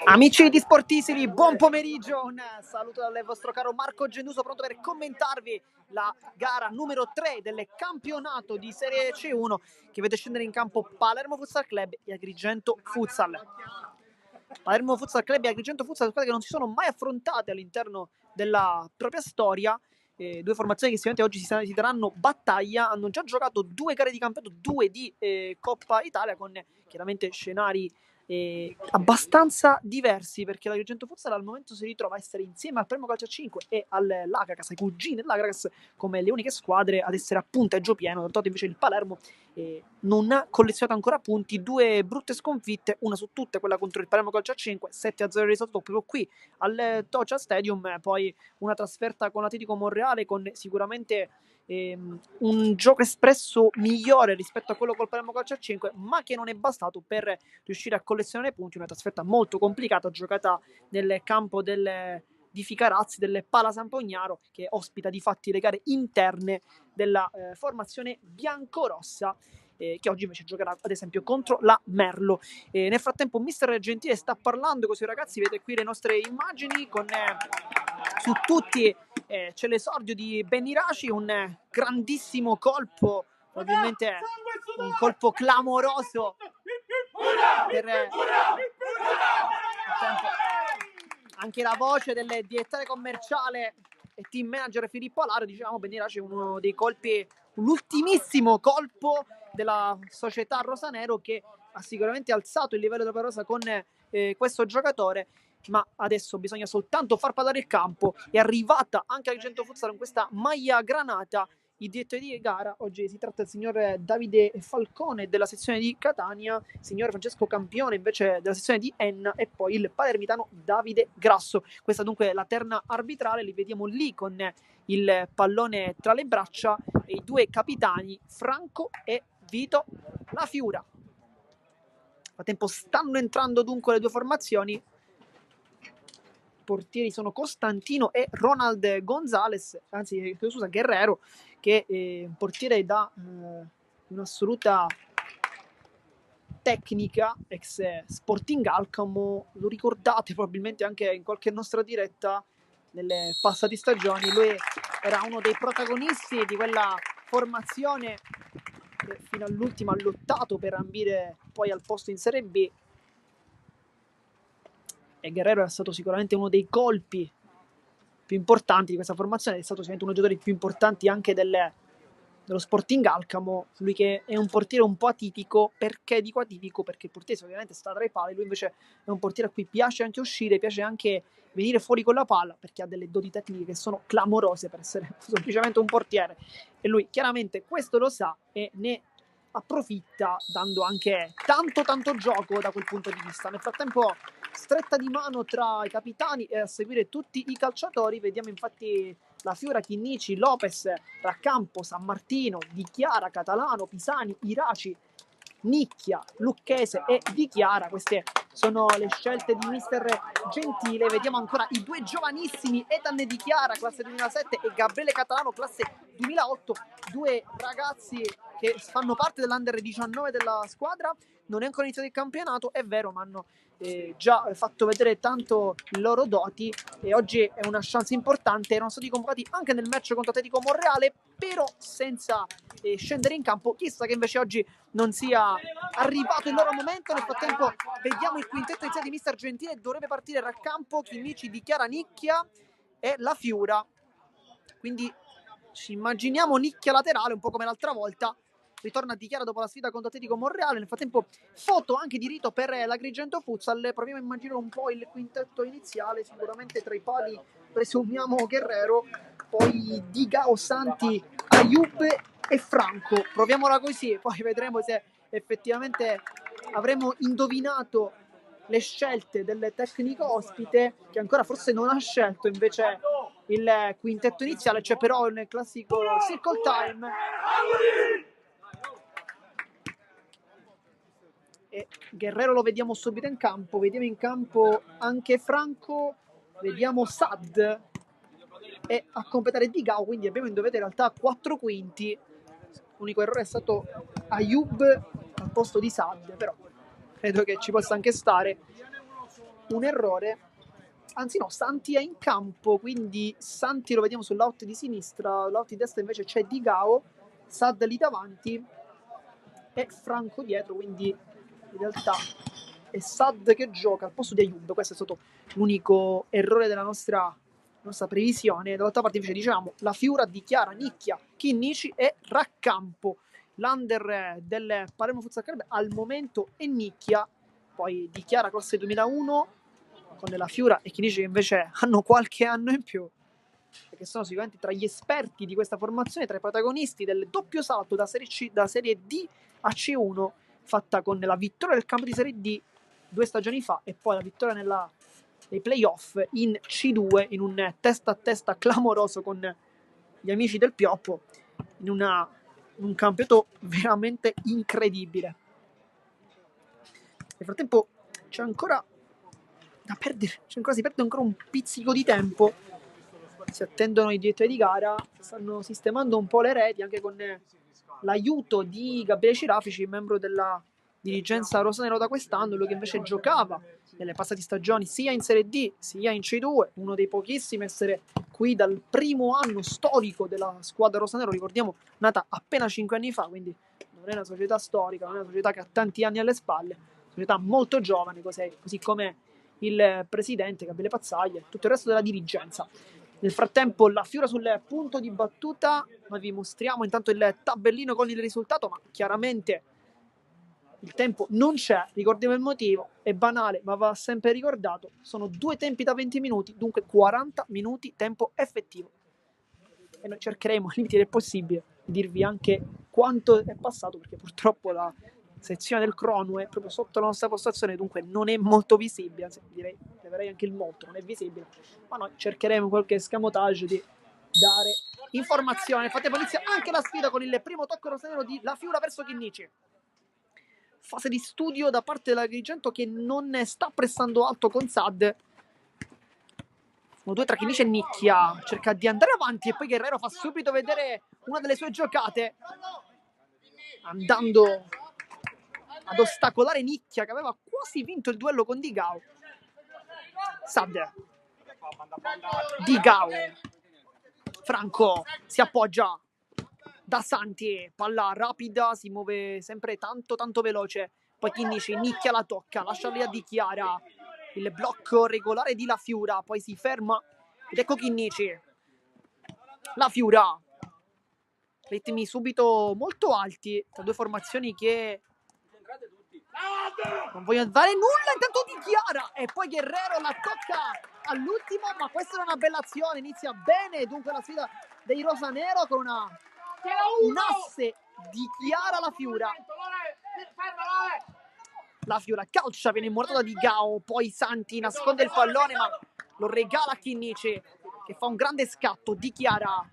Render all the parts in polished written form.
Amici di Sportisili, buon pomeriggio, un saluto dal vostro caro Marco Genduso, pronto per commentarvi la gara numero 3 del campionato di Serie C1 che vede scendere in campo Palermo Futsal Club e Agrigento Futsal. Palermo Futsal Club e Agrigento Futsal, squadre che non si sono mai affrontate all'interno della propria storia. Due formazioni che sicuramente oggi si daranno battaglia, hanno già giocato 2 gare di campionato, 2 di Coppa Italia, con chiaramente scenari abbastanza diversi, perché l'Agrigento Futsal al momento si ritrova a essere insieme al Palermo Calcio 5 e all'Agracas, ai cugini dell'Agracas, come le uniche squadre ad essere a punteggio pieno. Tanto invece il Palermo non ha collezionato ancora punti, 2 brutte sconfitte, una su tutte quella contro il Palermo Calcio 5, 7-0 risolto proprio qui al Tocha Stadium, poi una trasferta con l'Atletico Monreale con sicuramente un gioco espresso migliore rispetto a quello col Palermo Calcio 5, ma che non è bastato per riuscire a collezionare punti. Una trasferta molto complicata, giocata nel campo di Ficarazzi, del Pala San Pognaro, che ospita di fatti le gare interne della formazione biancorossa, che oggi invece giocherà ad esempio contro la Merlo. Nel frattempo mister Gentile sta parlando con i suoi ragazzi, vedete qui le nostre immagini con su tutti c'è l'esordio di Beniraci, un grandissimo colpo, probabilmente un colpo clamoroso per anche la voce del direttore commerciale e team manager Filippo Alaro. Diciamo Beniraci è uno dei colpi, l'ultimissimo colpo della società rosanero, che ha sicuramente alzato il livello della rosa con questo giocatore, ma adesso bisogna soltanto far parlare il campo. È arrivata anche Agrigento Futsal con questa maglia granata. Il direttore di gara oggi si tratta del signor Davide Falcone della sezione di Catania, il signor Francesco Campione invece della sezione di Enna, e poi il palermitano Davide Grasso. Questa dunque è la terna arbitrale, li vediamo lì con il pallone tra le braccia e i due capitani Franco e Vito Lafiura. Nel frattempo stanno entrando dunque le due formazioni. I portieri sono Costantino e Ronald Gonzalez, anzi scusa, Guerrero, che è un portiere da un'assoluta tecnica, ex Sporting Alcamo. Lo ricordate probabilmente anche in qualche nostra diretta nelle passate stagioni. Lui era uno dei protagonisti di quella formazione che fino all'ultimo ha lottato per ambire poi al posto in Serie B, e Guerrero è stato sicuramente uno dei colpi più importanti di questa formazione, è stato sicuramente uno dei giocatori più importanti anche dello Sporting Alcamo. Lui che è un portiere un po' atipico. Perché dico atipico? Perché il portiere ovviamente sta tra i pali, lui invece è un portiere a cui piace anche uscire, piace anche venire fuori con la palla, perché ha delle doti tecniche che sono clamorose per essere semplicemente un portiere, e lui chiaramente questo lo sa e ne approfitta, dando anche tanto gioco da quel punto di vista. Nel frattempo stretta di mano tra i capitani e a seguire tutti i calciatori. Vediamo infatti la Fiora, Chinnici, Lopez, Raccampo, San Martino, Di Chiara, Catalano, Pisani, Iraci, Nicchia, Lucchese e Di Chiara. Queste sono le scelte di mister Gentile. Vediamo ancora i due giovanissimi, Ethan Di Chiara, classe 2007, e Gabriele Catalano, classe 2008, due ragazzi che fanno parte dell'Under 19 della squadra. Non è ancora iniziato il campionato, è vero, ma hanno già fatto vedere tanto i loro doti, e oggi è una chance importante. Erano stati convocati anche nel match contro Atletico Monreale, però senza scendere in campo. Chissà che invece oggi non sia arrivato il loro momento. Nel frattempo vediamo il quintetto iniziale di mister Gentile. Dovrebbe partire Raccampo, Chinnici, Di Chiara, Nicchia e la Fiura. Quindi ci immaginiamo Nicchia laterale, un po' come l'altra volta. Ritorna Di Chiara dopo la sfida contro Atletico Monreale. Nel frattempo foto anche di rito per l'Agrigento Futsal. Proviamo a immaginare un po' il quintetto iniziale. Sicuramente tra i pali presumiamo Guerrero, poi Digao, Santi, Ayub e Franco. Proviamola così, poi vedremo se effettivamente avremo indovinato le scelte del tecnico ospite, che ancora forse non ha scelto invece il quintetto iniziale. C'è però nel classico circle time e Guerrero lo vediamo subito in campo. Vediamo in campo anche Franco, vediamo Sad, e a completare Digao. Quindi abbiamo indovinato in realtà 4 quinti. L'unico errore è stato Ayub al posto di Sad, però credo che ci possa anche stare. un errore, anzi no, Santi è in campo, quindi Santi lo vediamo sull'out di sinistra, l'out di destra invece c'è Digao, Sad lì davanti e Franco dietro, quindi in realtà è Sad che gioca al posto di Ayub. Questo è stato l'unico errore della nostra previsione. Dall'altra parte invece dicevamo la Fiura dichiara nicchia Chinnici e Raccampo. L'under del Palermo Futsal Club al momento è nicchia, poi dichiara classe 2001 con la Fiura e Chinnici che invece hanno qualche anno in più, perché sono sicuramente tra gli esperti di questa formazione, tra i protagonisti del doppio salto da Serie D a C1, fatta con la vittoria del campo di Serie D 2 stagioni fa e poi la vittoria nei playoff in C2 in un testa a testa clamoroso con gli amici del Pioppo in un campionato veramente incredibile. Nel frattempo c'è ancora da perdere, si perde ancora un pizzico di tempo, si attendono i direttori di gara, stanno sistemando un po' le reti anche con l'aiuto di Gabriele Cirafici, membro della dirigenza rosanero da quest'anno, lui che invece giocava nelle passate stagioni sia in Serie D sia in C2, uno dei pochissimi a essere qui dal primo anno storico della squadra rosanero, ricordiamo nata appena 5 anni fa, quindi non è una società storica, non è una società che ha tanti anni alle spalle, una società molto giovane, così come il presidente Gabriele Pazzaglia e tutto il resto della dirigenza. Nel frattempo la Fiora sul punto di battuta, noi vi mostriamo intanto il tabellino con il risultato, ma chiaramente il tempo non c'è, ricordiamo il motivo, è banale ma va sempre ricordato, sono 2 tempi da 20 minuti, dunque 40 minuti tempo effettivo e noi cercheremo al limite del possibile di dirvi anche quanto è passato, perché purtroppo la sezione del crono è proprio sotto la nostra postazione, dunque non è molto visibile, anzi direi, leverei anche il molto, non è visibile, ma noi cercheremo qualche escamotage di dare informazione. Nel frattempo inizia anche la sfida con il primo tocco rosanero di La Fiura verso Chinnici. Fase di studio da parte dell'Agrigento che non sta prestando alto con Sad. Sono 2 tra Chinnici e Nicchia, cerca di andare avanti e poi Guerrero fa subito vedere una delle sue giocate, andando ad ostacolare Nicchia che aveva quasi vinto il duello con Digao. Sad, Digao, Franco si appoggia da Santi, palla rapida, si muove sempre tanto veloce, poi Chinnici, Nicchia la tocca, lascia lì a Dichiara, il blocco regolare di La Fiura, poi si ferma ed ecco Chinnici, La Fiura, ritmi subito molto alti tra 2 formazioni che non vogliono fare nulla, intanto Dichiara e poi Guerrero la tocca all'ultimo, ma questa è una bella azione, inizia bene dunque la sfida dei rosanero con un asse di Chiara La Fiura. La Fiura calcia, viene immortata da Digao, poi Santi nasconde il pallone ma lo regala a Chinnici che fa un grande scatto. Di Chiara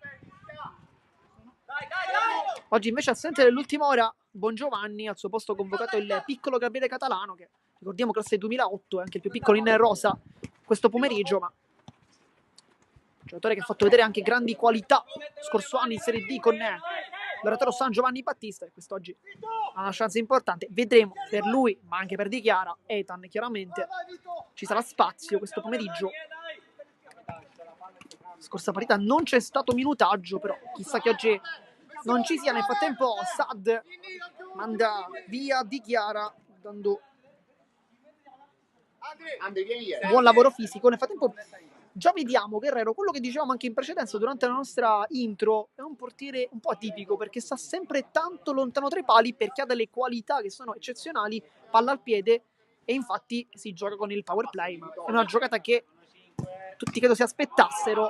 oggi invece assente nell'ultima ora Bongiovanni, al suo posto convocato il piccolo Gabriele Catalano che ricordiamo classe 2008, è anche il più piccolo in rosa questo pomeriggio, ma giocatore che ha fatto vedere anche grandi qualità scorso anno in Serie D con l'Oratorio San Giovanni Battista, e quest'oggi ha una chance importante. Vedremo per lui, ma anche per Di Chiara, Ethan chiaramente. Ci sarà spazio questo pomeriggio. Scorsa partita non c'è stato minutaggio, però chissà che oggi non ci sia. Nel frattempo Sad manda via Di Chiara, dando buon lavoro fisico. Nel frattempo già vediamo Guerrero, quello che dicevamo anche in precedenza durante la nostra intro, è un portiere un po' atipico perché sta sempre tanto lontano tra i pali, perché ha delle qualità che sono eccezionali, palla al piede, e infatti si gioca con il power play, ma è una giocata che tutti credo si aspettassero.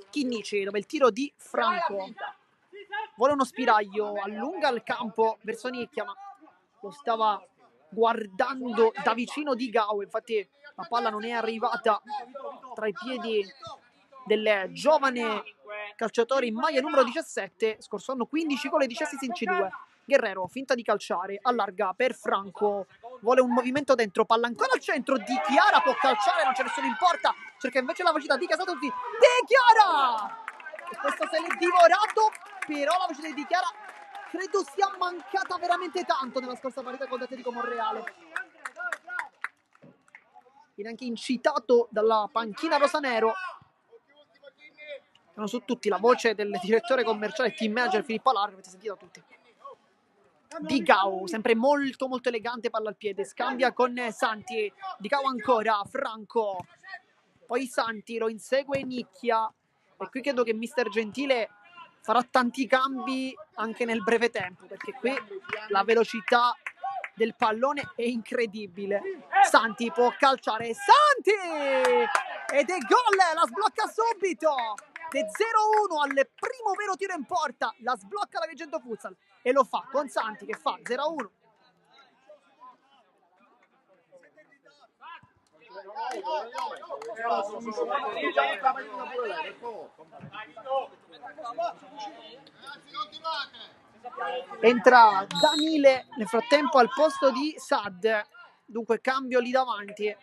Chinnici, dove il tiro di Franco vuole uno spiraglio, allunga il campo verso Nicchia, ma lo stava guardando da vicino Digao, infatti la palla non è arrivata tra i piedi del giovane calciatore in maglia numero 17, scorso anno 15 gol e 10 assist in C2. Guerrero finta di calciare, allarga per Franco, vuole un movimento dentro, palla ancora al centro, Di Chiara può calciare, non c'è nessuno in porta, cerca invece la velocità di Casatutti, Di Chiara! E questo se l'è divorato, però la velocità di Di Chiara credo sia mancata veramente tanto nella scorsa partita con l'Atletico Monreale. viene anche incitato dalla panchina rosanero. Sono su tutti la voce del direttore commerciale e team manager Filippo Largo, avete sentito tutti. Digao, sempre molto molto elegante, palla al piede, scambia con Santi, Digao ancora, Franco, poi Santi, lo insegue Nicchia, e qui credo che Mister Gentile farà tanti cambi anche nel breve tempo, perché qui la velocità del pallone è incredibile. Santi può calciare, Santi! Ed è gol, la sblocca subito! È 0-1 al primo vero tiro in porta, la sblocca la Agrigento Futsal e lo fa con Santi che fa 0-1. Entra Danile nel frattempo al posto di Sad, dunque cambio lì davanti.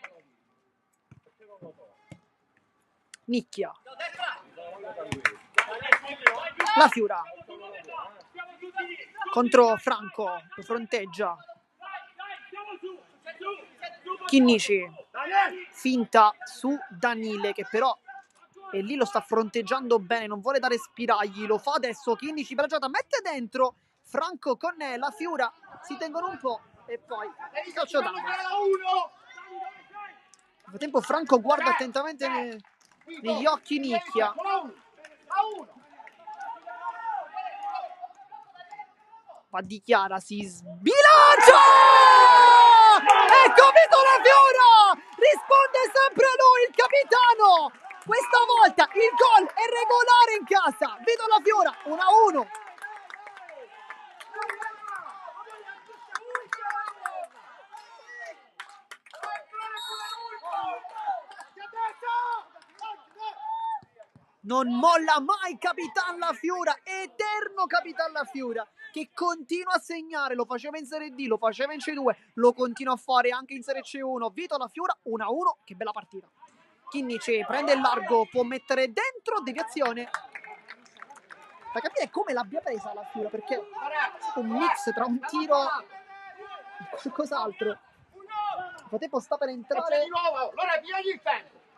Nicchia, la Fiura contro Franco, lo fronteggia. Chinnici, finta su Danile che però e lì lo sta fronteggiando bene, non vuole dare spiragli, lo fa adesso Chinnici per la giocata, mette dentro Franco con la Fiura, si tengono un po' e poi calcio d'angolo. Nel frattempo Franco guarda attentamente negli occhi Nicchia. Va di Chiara, si sbilancia! Ecco Vito La Fiura! Risponde sempre lui, il capitano! Questa volta il gol è regolare in casa. Vito La Fiura, 1-1. Non molla mai Capitan La Fiura, eterno Capitan La Fiura, che continua a segnare, lo faceva in Serie D, lo faceva in C2, lo continua a fare anche in Serie C1. Vito La Fiura, 1-1, che bella partita. Chinnici prende il largo, può mettere dentro, deviazione. Da capire come l'abbia presa La Fiura, perché è un mix tra un tiro e qualcos'altro. Il frattempo sta per entrare.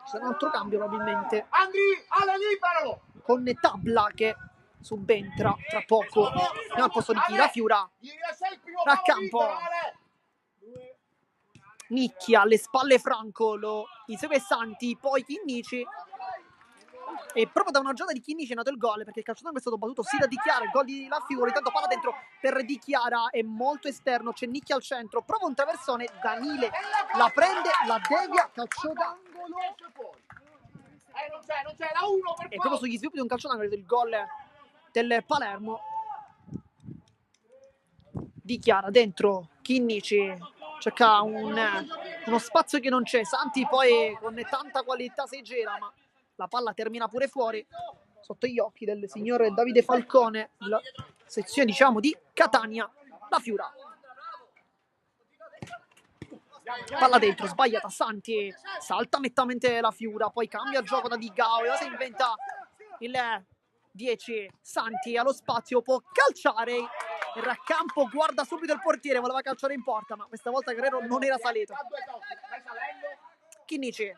C'è un altro cambio probabilmente. Con Tabla che subentra tra poco. Andiamo al posto di chi? La Fiura. Raccampo. Nicchia, alle spalle Franco, lo insegue Santi, poi Chinnici. E proprio da una giocata di Chinnici è nato il gol, perché il calciatore è stato battuto sia da Di Chiara, il gol di La Fiura, intanto palla dentro per Di Chiara, è molto esterno, c'è Nicchia al centro, prova un traversone, Danile la prende, la devia, calcio d'angolo. Non c'è la 1 per e proprio sugli sviluppi di un calcio d'angolo il gol del Palermo. Di Chiara dentro Chinnici cerca uno spazio che non c'è, Santi poi con tanta qualità si gira, ma la palla termina pure fuori sotto gli occhi del signore Davide Falcone, la sezione diciamo di Catania. La Fiura, palla dentro, sbagliata, Santi salta nettamente La Fiura, poi cambia gioco da Digao e si inventa il 10. Santi allo spazio, può calciare, il raccampo guarda subito il portiere, voleva calciare in porta, ma questa volta Guerrero non era salito. Chinnici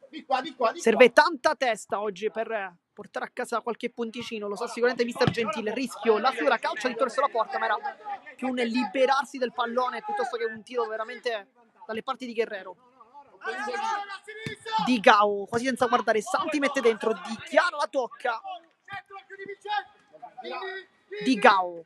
di qua. Serve tanta testa oggi per portare a casa qualche punticino, lo sa sicuramente Mister Gentile. Rischio, La Fiura calcia di torso la porta, ma era più un liberarsi del pallone piuttosto che un tiro veramente dalle parti di Guerrero. Digao quasi senza guardare, Santi mette dentro, Di Chiara la tocca. Digao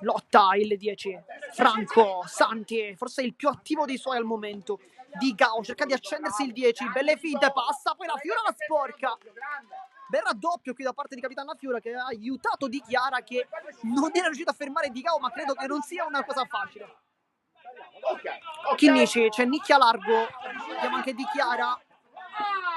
lotta il 10, Franco, Santi forse il più attivo dei suoi al momento. Digao cerca di accendersi il 10, belle finte, passa, poi La Fiura la sporca. Bel raddoppio qui da parte di Capitano La Fiura che ha aiutato Di Chiara, che non era riuscito a fermare Digao, ma credo che non sia una cosa facile. Chinnici, c'è Nicchia largo, abbiamo anche Di Chiara,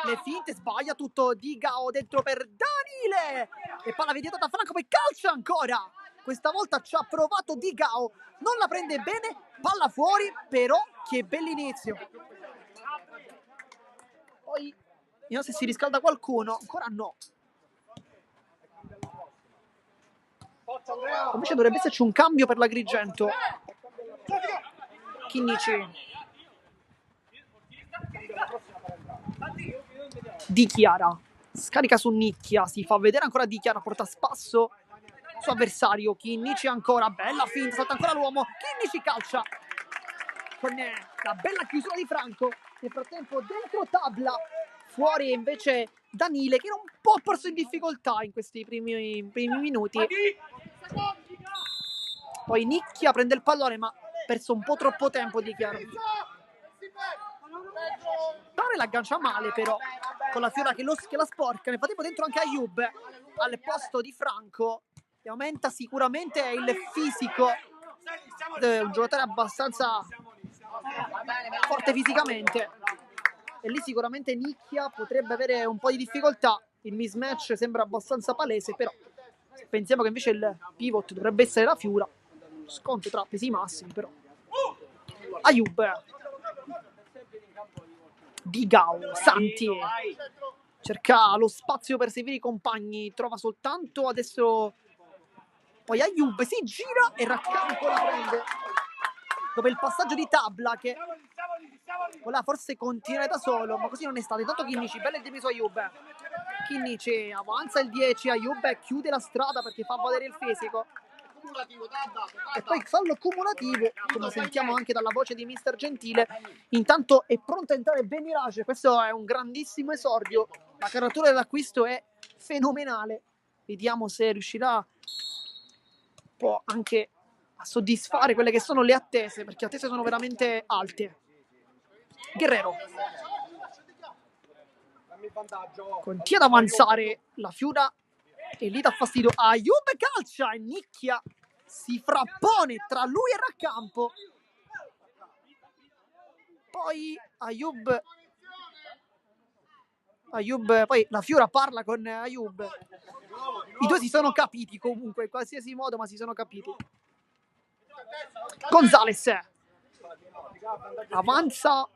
le finte, sbaglia tutto Digao dentro per Danile e palla vietata da Franco, poi calcia ancora. Questa volta ci ha provato Digao, non la prende bene, palla fuori, però che bell'inizio. Poi vediamo se si riscalda qualcuno, ancora no. Invece dovrebbe esserci un cambio per l'Agrigento. Chinnici. Di Chiara. Scarica su Nicchia. Si fa vedere ancora Di Chiara. Porta a spasso suo avversario. Chinnici ancora. Bella finta. Salta ancora l'uomo. Chinnici calcia. Con la bella chiusura di Franco. Nel frattempo dentro Tabla. Fuori invece Danile, che era un po' perso in difficoltà in questi primi minuti. Poi Nicchia prende il pallone, ma ha perso un po' troppo tempo Di Chiara. Tare l'aggancia male però, con la Fiora che la sporca. Nel frattempo dentro anche Ayub al posto di Franco, che aumenta sicuramente il fisico. Un giocatore abbastanza forte fisicamente. E lì sicuramente Nicchia potrebbe avere un po' di difficoltà. Il mismatch sembra abbastanza palese, però pensiamo che invece il pivot dovrebbe essere la Fiora. Sconto tra pesi massimi, però. Ayub. Digao, Santi. Cerca lo spazio per servire i compagni. Trova soltanto adesso. Poi Ayub si gira e Raccampo la prende. Dopo il passaggio di Tabla che voleva forse continuare da solo, ma così non è stato. Intanto Chinnici, bello il demiso Ayub. Chinnici avanza il 10, Ayub chiude la strada perché fa valere il fisico. E poi fallo cumulativo, come sentiamo anche dalla voce di Mister Gentile. Intanto è pronto a entrare Benirace. Questo è un grandissimo esordio. La caratura dell'acquisto è fenomenale. Vediamo se riuscirà un po' anche a soddisfare quelle che sono le attese, perché le attese sono veramente alte. Guerrero continua ad avanzare la Fiora e lì dà fastidio a Ayub, calcia e Nicchia si frappone tra lui e Raccampo. Poi Ayub, poi la Fiora parla con Ayub. I due si sono capiti comunque, in qualsiasi modo, ma si sono capiti. Gonzales avanza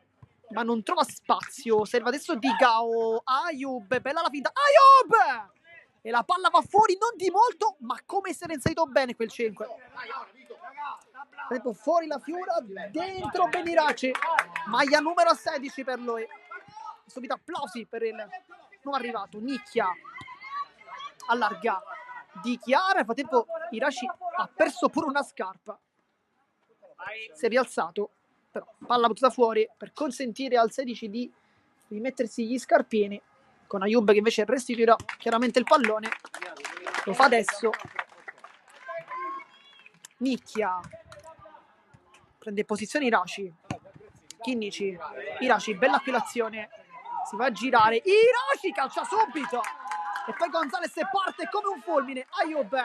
ma non trova spazio. Serve adesso Digao. Ayub, bella la finta. Ayub! E la palla va fuori, non di molto, ma come se ne è inserito bene quel 5. Fuori la Fiora, dentro Benirace. Maglia numero 16 per lui. Subito applausi per il nuovo arrivato. Nicchia allarga Di Chiara. Nel frattempo Iraci ha perso pure una scarpa. Si è rialzato, però palla buttata fuori per consentire al 16 di rimettersi gli scarpini, con Ayub che invece restituirà chiaramente il pallone. Lo fa adesso. Nicchia prende posizione Iraci. Chinnici, Iraci, bella acquilazione, si va a girare, Iraci calcia subito e poi Gonzales parte come un fulmine. Ayub,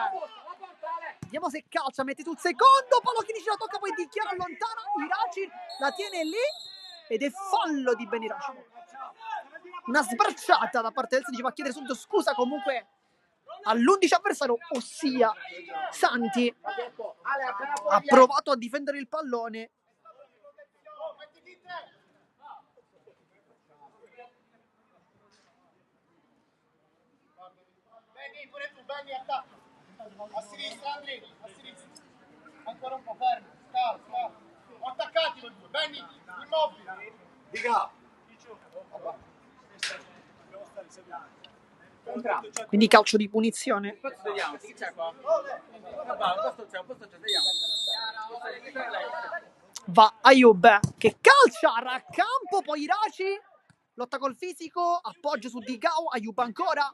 vediamo se calcia, mette sul secondo palo, Chinnici la tocca, poi Di Chiara allontana, Iraci la tiene lì ed è fallo di Beniraci. Una sbracciata da parte del 16, va a chiedere subito scusa comunque all'11 avversario, ossia Santi. Ha provato a difendere il pallone. A sinistra Andrea, a sinistra. Ancora un po' fermo, scala. Attaccati voi due, Benny, immobile. Dica. Quindi calcio di punizione. Va Ayub che calcia a Raccampo, poi Iraci lotta col fisico, appoggio su Digao, Ayub ancora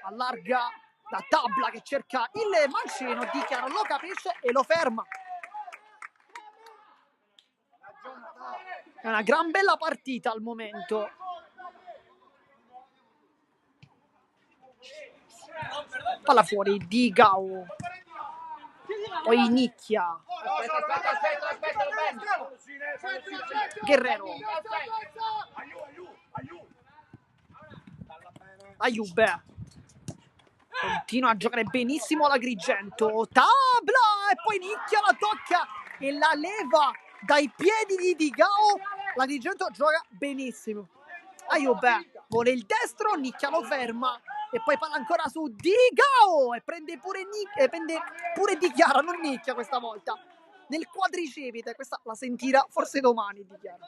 allarga la Tabla che cerca il mancino, Di Chiara lo capisce e lo ferma. È una gran bella partita al momento. Palla fuori, Digao. Poi Nicchia. Guerrero. Ayub. Continua a giocare benissimo l'Agrigento. Tabla! E poi Nicchia la tocca e la leva dai piedi di Digao. L'Agrigento gioca benissimo. Ayub vuole il destro, Nicchia lo ferma. e poi palla ancora su Digao e prende pure Di Chiara, non Nicchia questa volta, nel quadricipite. Questa la sentirà forse domani Di Chiara.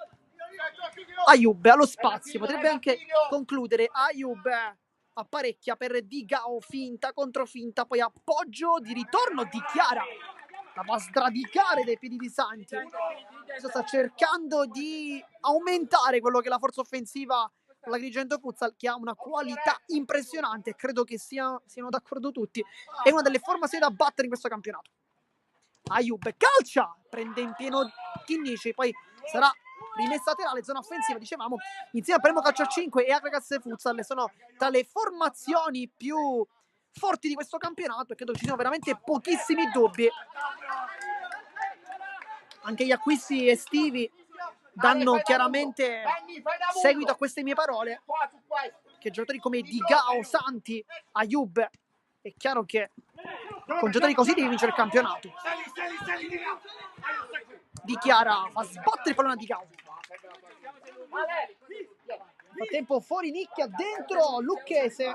Ayoub allo spazio, potrebbe anche concludere. Ayoub apparecchia per Digao, finta contro finta, poi appoggio di ritorno Di Chiara, la va a sradicare dai piedi di Santi. Sta cercando di aumentare quello che è la forza offensiva l'Agrigento Futsal, che ha una qualità impressionante e credo che siano d'accordo tutti. È una delle formazioni da battere in questo campionato. Ayoub calcia, prende in pieno Chinnici, poi sarà rimessa laterale, zona offensiva, dicevamo, insieme a Palermo Calcio a 5 e Agrigento Futsal sono tra le formazioni più forti di questo campionato e credo ci siano veramente pochissimi dubbi. Anche gli acquisti estivi danno chiaramente seguito a queste mie parole, che giocatori come Digao, Santi, Ayoub, è chiaro che con giocatori così devi vincere il campionato. Di Chiara fa sbattere il pallone a Digao. Nel frattempo fuori Nicchia, dentro Lucchese,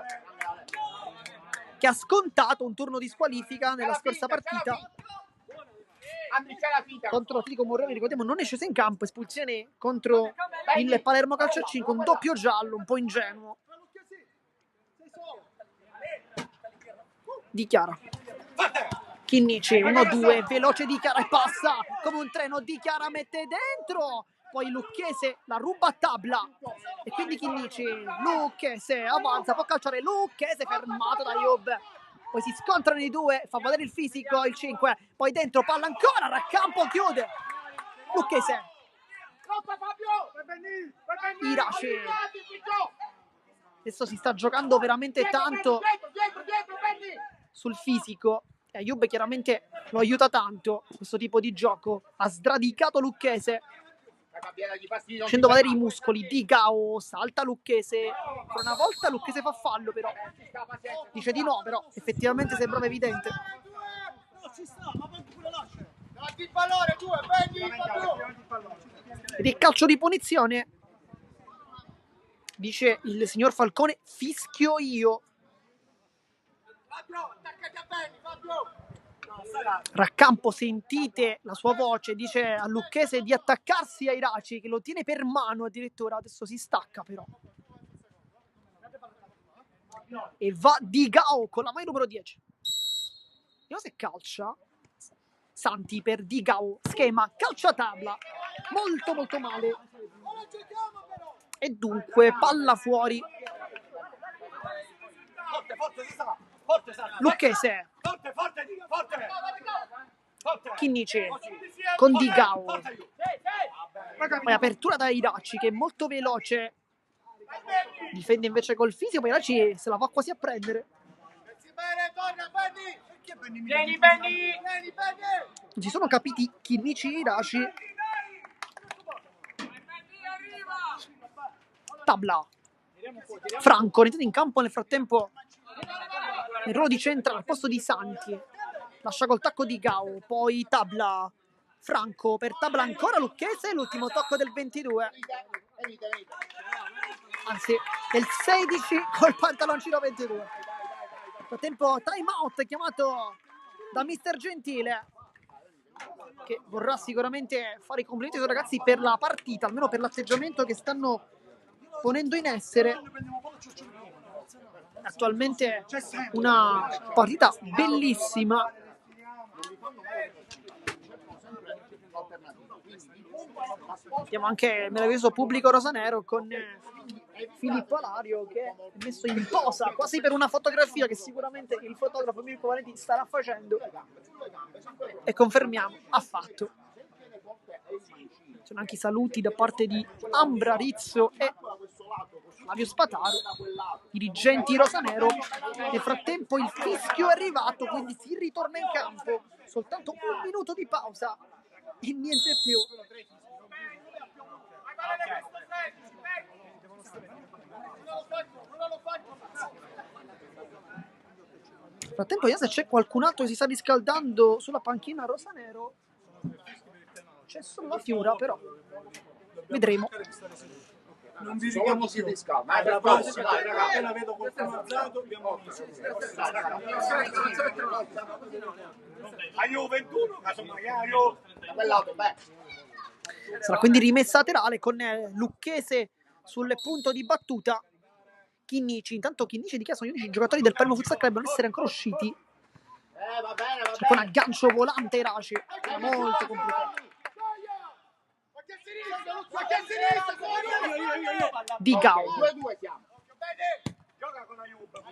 che ha scontato un turno di squalifica nella scorsa partita contro Atletico Morrone. Ricordiamo, non è sceso in campo, espulsione contro il Palermo Calcio a 5, un doppio giallo un po' ingenuo. Di Chiara, Chinnici 1-2, veloce Di Chiara e passa come un treno. Di Chiara mette dentro, poi Lucchese la ruba a Tabla e quindi Chinnici, Lucchese avanza, può calciare Lucchese, fermato da Ayoub. Poi si scontrano i due, fa valere il fisico il 5, poi dentro palla ancora, Raccampo chiude, Lucchese, Iraci, adesso si sta giocando veramente tanto sul fisico e Ayoub chiaramente lo aiuta tanto questo tipo di gioco. Ha sradicato Lucchese facendo valere i muscoli. Digao salta Lucchese, per una volta Lucchese fa fallo, però dice di no, però effettivamente sembrava evidente. Ed è calcio di punizione, dice il signor Falcone, fischio io. Raccampo, sentite la sua voce, dice a Lucchese di attaccarsi ai Iraci, che lo tiene per mano addirittura. Adesso si stacca però e va Digao con la maglia numero 10. Vediamo se calcia. Santi per Digao, schema calcia tabla, molto molto male e dunque palla fuori. Lucchese, Chinnici con Digao, poi apertura da Iraci che è molto veloce, difende invece col fisico, poi Iraci se la va quasi a prendere. Non si sono capiti Chinnici e Iraci. Tabla, Franco rientrato in campo nel frattempo nel ruolo di centrale al posto di Santi, lascia col tacco di Digao, poi Tabla, Franco per Tabla ancora Lucchese, l'ultimo tocco del 22, anzi del 16 col pantaloncino 22. Nel frattempo time out chiamato da mister Gentile, che vorrà sicuramente fare i complimenti ai suoi ragazzi per la partita, almeno per l'atteggiamento che stanno ponendo in essere. Attualmente una partita bellissima. Abbiamo anche il meraviglioso pubblico rosanero con Filippo Alario che è messo in posa quasi per una fotografia che sicuramente il fotografo Mirko Valenti starà facendo, e confermiamo, ha fatto. Sono anche i saluti da parte di Ambra Rizzo e Flavio Spataro, dirigenti rosanero. Nel frattempo il fischio è arrivato, quindi si ritorna in campo. Soltanto un minuto di pausa e niente più. Nel frattempo, se c'è qualcun altro che si sta riscaldando sulla panchina rosanero, c'è solo la Fiora, però vedremo. Non vi richiamo più. Dai, per forza, Dai, dai, appena vedo qualcuno alzato, abbiamo visto. Io 21, casomai, io. Bellato, beh. Sarà quindi rimessa laterale con Lucchese sul punto di battuta. Chinnici, intanto Chinnici dichiara sono gli unici giocatori del Palermo Futsal Club a non essere ancora usciti. Va bene, va C'è poi un aggancio volante Iraci, molto complicato. Di Gao. 2-2 siamo. Gioca con aiuto.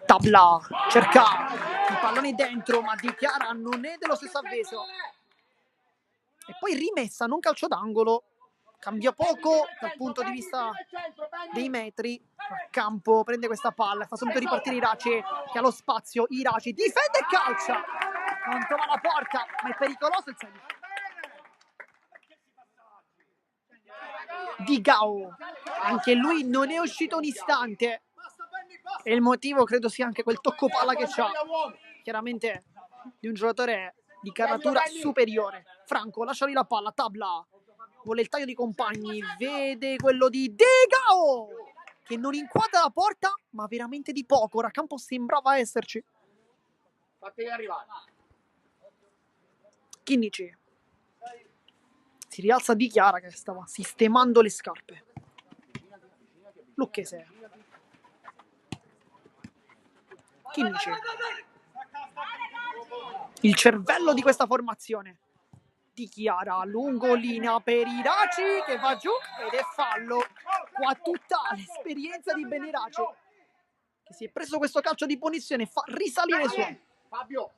Tabla, cerca i palloni dentro, ma Di Chiara non è dello stesso avveso. E poi rimessa, non calcio d'angolo. Cambia poco dal punto di vista dei metri. A campo prende questa palla, fa subito ripartire Iraci che ha lo spazio. Iraci difende e calcia. Non trova la porta, ma è pericoloso il segno. Di Gao, anche lui non è uscito un istante. E il motivo credo sia anche quel tocco palla che c'ha. Chiaramente di un giocatore di caratura superiore. Franco lascia lì la palla, Tabla vuole il taglio di compagni, vede quello di De Gao che non inquadra la porta, ma veramente di poco. Ora campo sembrava esserci. Fateli arrivare. Chinnici si rialza Di Chiara che stava sistemando le scarpe. Lucchese, Chinnici, il cervello di questa formazione. Di Chiara, lungolinea per Iraci che va giù ed è fallo. Qua tutta l'esperienza di Beniraci che si è preso questo calcio di punizione e fa risalire i suoi. Fabio.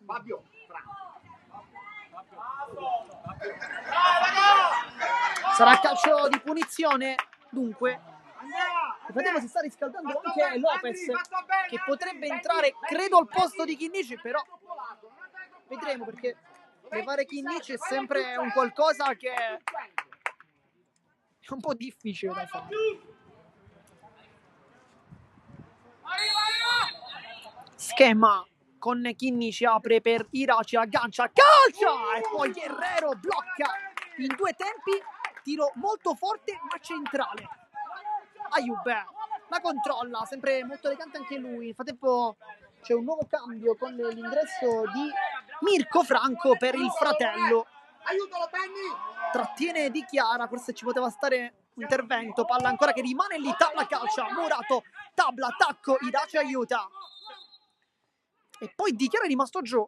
Sarà calcio di punizione, dunque. Nel frattempo si sta riscaldando anche Lopez che potrebbe entrare, credo, al posto di Chinnici, però vedremo perché levare Chinnici è sempre un qualcosa che è un po' difficile da fare. Schema con Chinnici, apre per Iraci, aggancia, calcia e poi Guerrero blocca in due tempi, tiro molto forte ma centrale. Ayub la controlla, sempre molto elegante anche lui. Nel frattempo c'è un nuovo cambio con l'ingresso di Mirko Franco per il fratello. Aiutalo, Benny! Trattiene Di Chiara, forse ci poteva stare un intervento. Palla ancora che rimane lì, Tabla calcia, Murato, Tabla, attacco, Iraci aiuta. E poi Di Chiara è rimasto giù.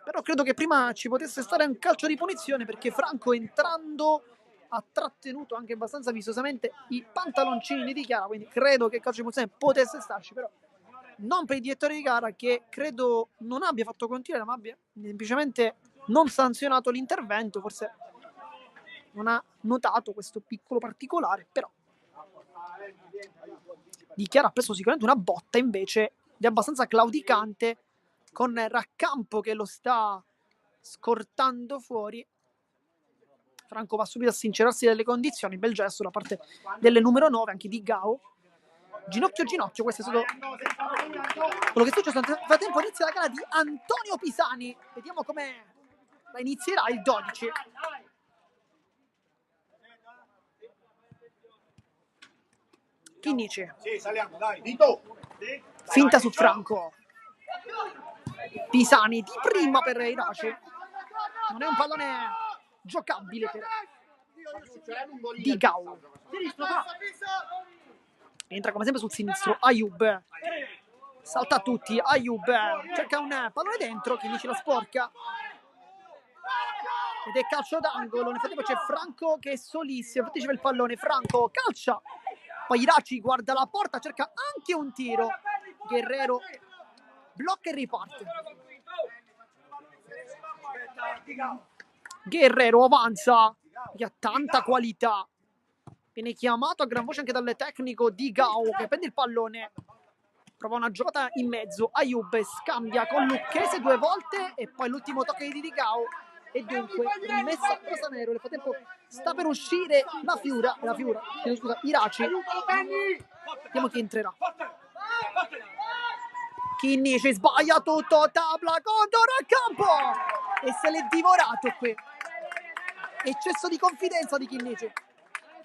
Però credo che prima ci potesse stare un calcio di punizione perché Franco entrando ha trattenuto anche abbastanza vistosamente i pantaloncini di Chiara, quindi credo che il calcio di punizione potesse starci, però non per il direttore di gara che credo non abbia fatto continuare, ma abbia semplicemente non sanzionato l'intervento, forse non ha notato questo piccolo particolare, però Di Chiara ha preso sicuramente una botta invece di abbastanza claudicante con Raccampo che lo sta scortando fuori. Franco va subito a sincerarsi delle condizioni, bel gesto da parte delle numero 9, anche di Gao. Ginocchio, questo è stato quello che è successo. Nel frattempo inizia la gara di Antonio Pisani, vediamo come la inizierà il 12. Chinnici, Sì, saliamo, dai. Vito! finta su Franco. Pisani di prima per Iraci. Non è un pallone giocabile per Di Gao. Entra come sempre sul sinistro Ayub, salta a tutti, Ayub cerca un pallone dentro, Chinnici la sporca ed è calcio d'angolo. Nel frattempo c'è Franco che è solissimo, infatti c'è il pallone, Franco calcia, poi Iraci guarda la porta, cerca anche un tiro, Guerrero blocca e riparte. Guerrero avanza, che ha tanta qualità, viene chiamato a gran voce anche dal tecnico Di Gao che prende il pallone, prova una giocata in mezzo, Ayub scambia con Lucchese 2 volte e poi l'ultimo tocco di Gao e dunque rimessa Rosanero. Nel frattempo sta per uscire la Fiura, Iraci, vediamo chi entrerà. Chinnici sbaglia tutto, Tabla contro Raccampo e se l'è divorato qui. eccesso di confidenza di Chinnici.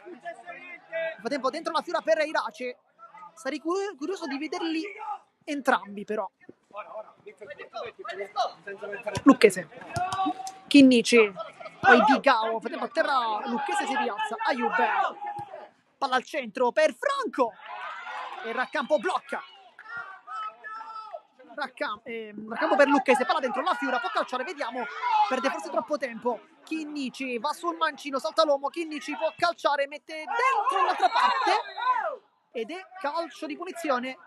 Nel frattempo dentro la Fiora per Irace. Sarei curioso di vederli entrambi però. Lucchese, Chinnici, poi Di Gao, nel frattempo a terra Lucchese si rialza, Ayub, palla al centro per Franco e Raccampo blocca. Raccampo per Lucchese, palla dentro la Fiora, può calciare, vediamo, perde forse troppo tempo. Chinnici va sul mancino, salta l'uomo, Chinnici può calciare, mette dentro dall'altra parte ed è calcio di punizione.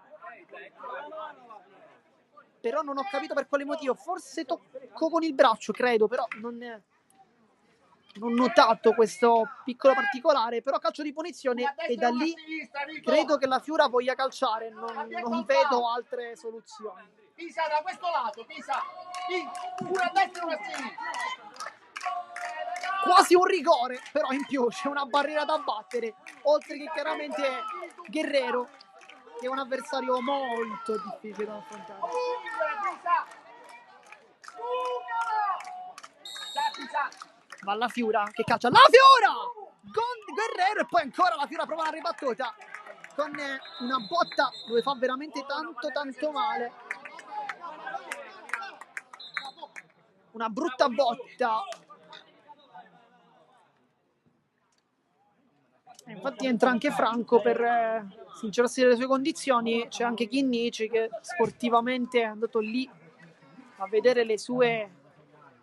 Però non ho capito per quale motivo, forse tocco con il braccio, credo, però non ho notato questo piccolo particolare, però calcio di punizione e da lì credo che la Fiora voglia calciare, non vedo altre soluzioni. Pisa da questo lato, Pisa, una a destra e una a sinistra. Quasi un rigore, però in più c'è una barriera da battere, oltre che chiaramente Guerrero, che è un avversario molto difficile da affrontare. Va la Fiora che calcia, la Fiora! Con Guerrero e poi ancora la Fiora prova una ribattuta con una botta dove fa veramente tanto male. Una brutta botta. Infatti entra anche Franco per sincerarsi delle sue condizioni. C'è anche Chinnici che sportivamente è andato lì a vedere le sue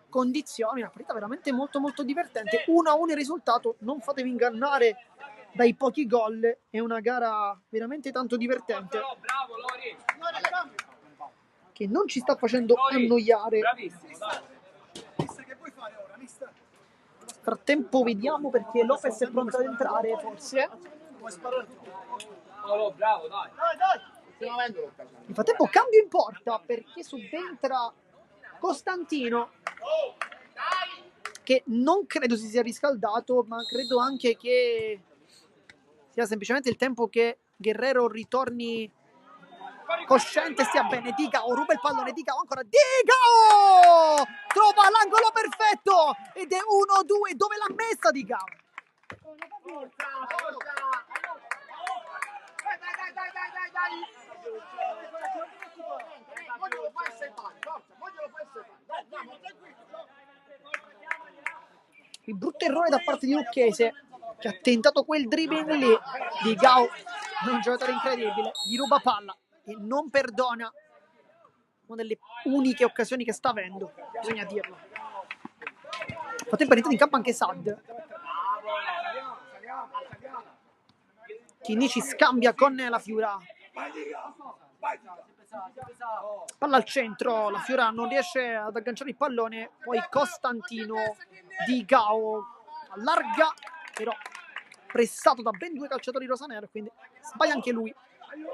condizioni. Una partita veramente molto divertente. 1-1 il risultato, non fatevi ingannare dai pochi gol. È una gara veramente tanto divertente che non ci sta facendo annoiare. Nel frattempo vediamo perché Lopez è pronto ad entrare, forse. Nel frattempo cambio in porta perché subentra Costantino, che non credo si sia riscaldato, ma credo anche che sia semplicemente il tempo che Guerrero ritorni cosciente, stia bene. Di Gao ruba il pallone, Di Gao ancora, Di Gao trova l'angolo perfetto ed è 1-2. Dove l'ha messa Di Gao? Il brutto errore da parte di Lucchese, che ha tentato quel dribbling lì. Di Gao è un giocatore incredibile, gli ruba palla e non perdona. Una delle uniche occasioni che sta avendo, bisogna dirlo. Nel frattempo è entrato in campo anche Sad. Chinnici scambia con la Fiora. Palla al centro, la Fiora non riesce ad agganciare il pallone, poi Costantino, Di Gao allarga, però pressato da ben due calciatori rosanero, quindi sbaglia anche lui.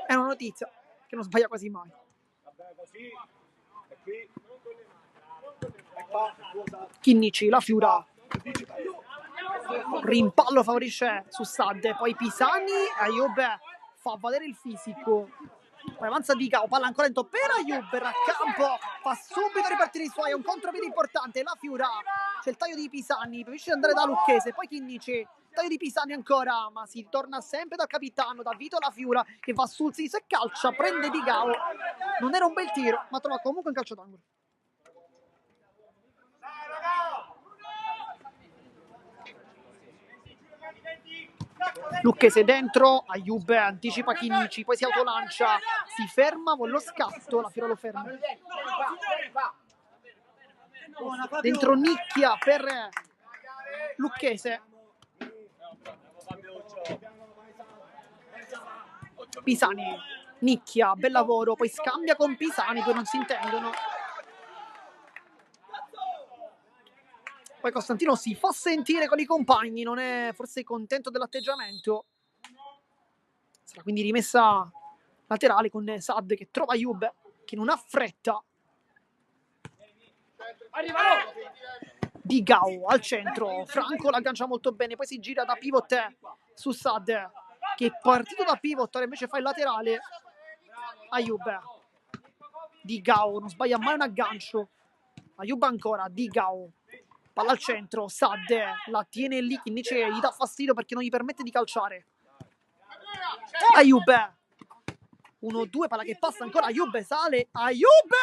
È una notizia che non sbaglia quasi mai. Chinnici, la Fiora, rimpallo favorisce su Sad, poi Pisani, Ayub fa valere il fisico, poi avanza Di Gao, palla ancora dentro per Ayub, Raccampo fa subito ripartire i suoi, è un contropiede importante, la Fiora, c'è il taglio di Pisani, preferisce andare da Lucchese, poi Chinnici, taglio di Pisani ancora, ma si torna sempre dal capitano, da Vito la Fiora, che va sul sinistro e calcia, prende Di Gao, non era un bel tiro, ma trova comunque un calcio d'angolo. Lucchese dentro, Ayub anticipa Chinnici, poi si autolancia, si ferma con lo scatto, la Fiora lo ferma. Dentro Nicchia per Lucchese. Pisani, Nicchia, bel lavoro, poi scambia con Pisani, poi non si intendono. Poi Costantino si fa sentire con i compagni, non è forse contento dell'atteggiamento. Sarà quindi rimessa laterale con Sad che trova Ayub, che non ha fretta. Di Gao al centro, Franco l'aggancia molto bene, poi si gira da pivot su Sad, che è partito da pivot, ora invece fa il laterale. Ayub, Di Gao non sbaglia mai un aggancio. Ayub ancora, Di Gao Palla al centro, Sad la tiene lì, Kinnic gli dà fastidio perché non gli permette di calciare. Ayub, 1-2, palla che passa ancora, Ayub sale, Ayub,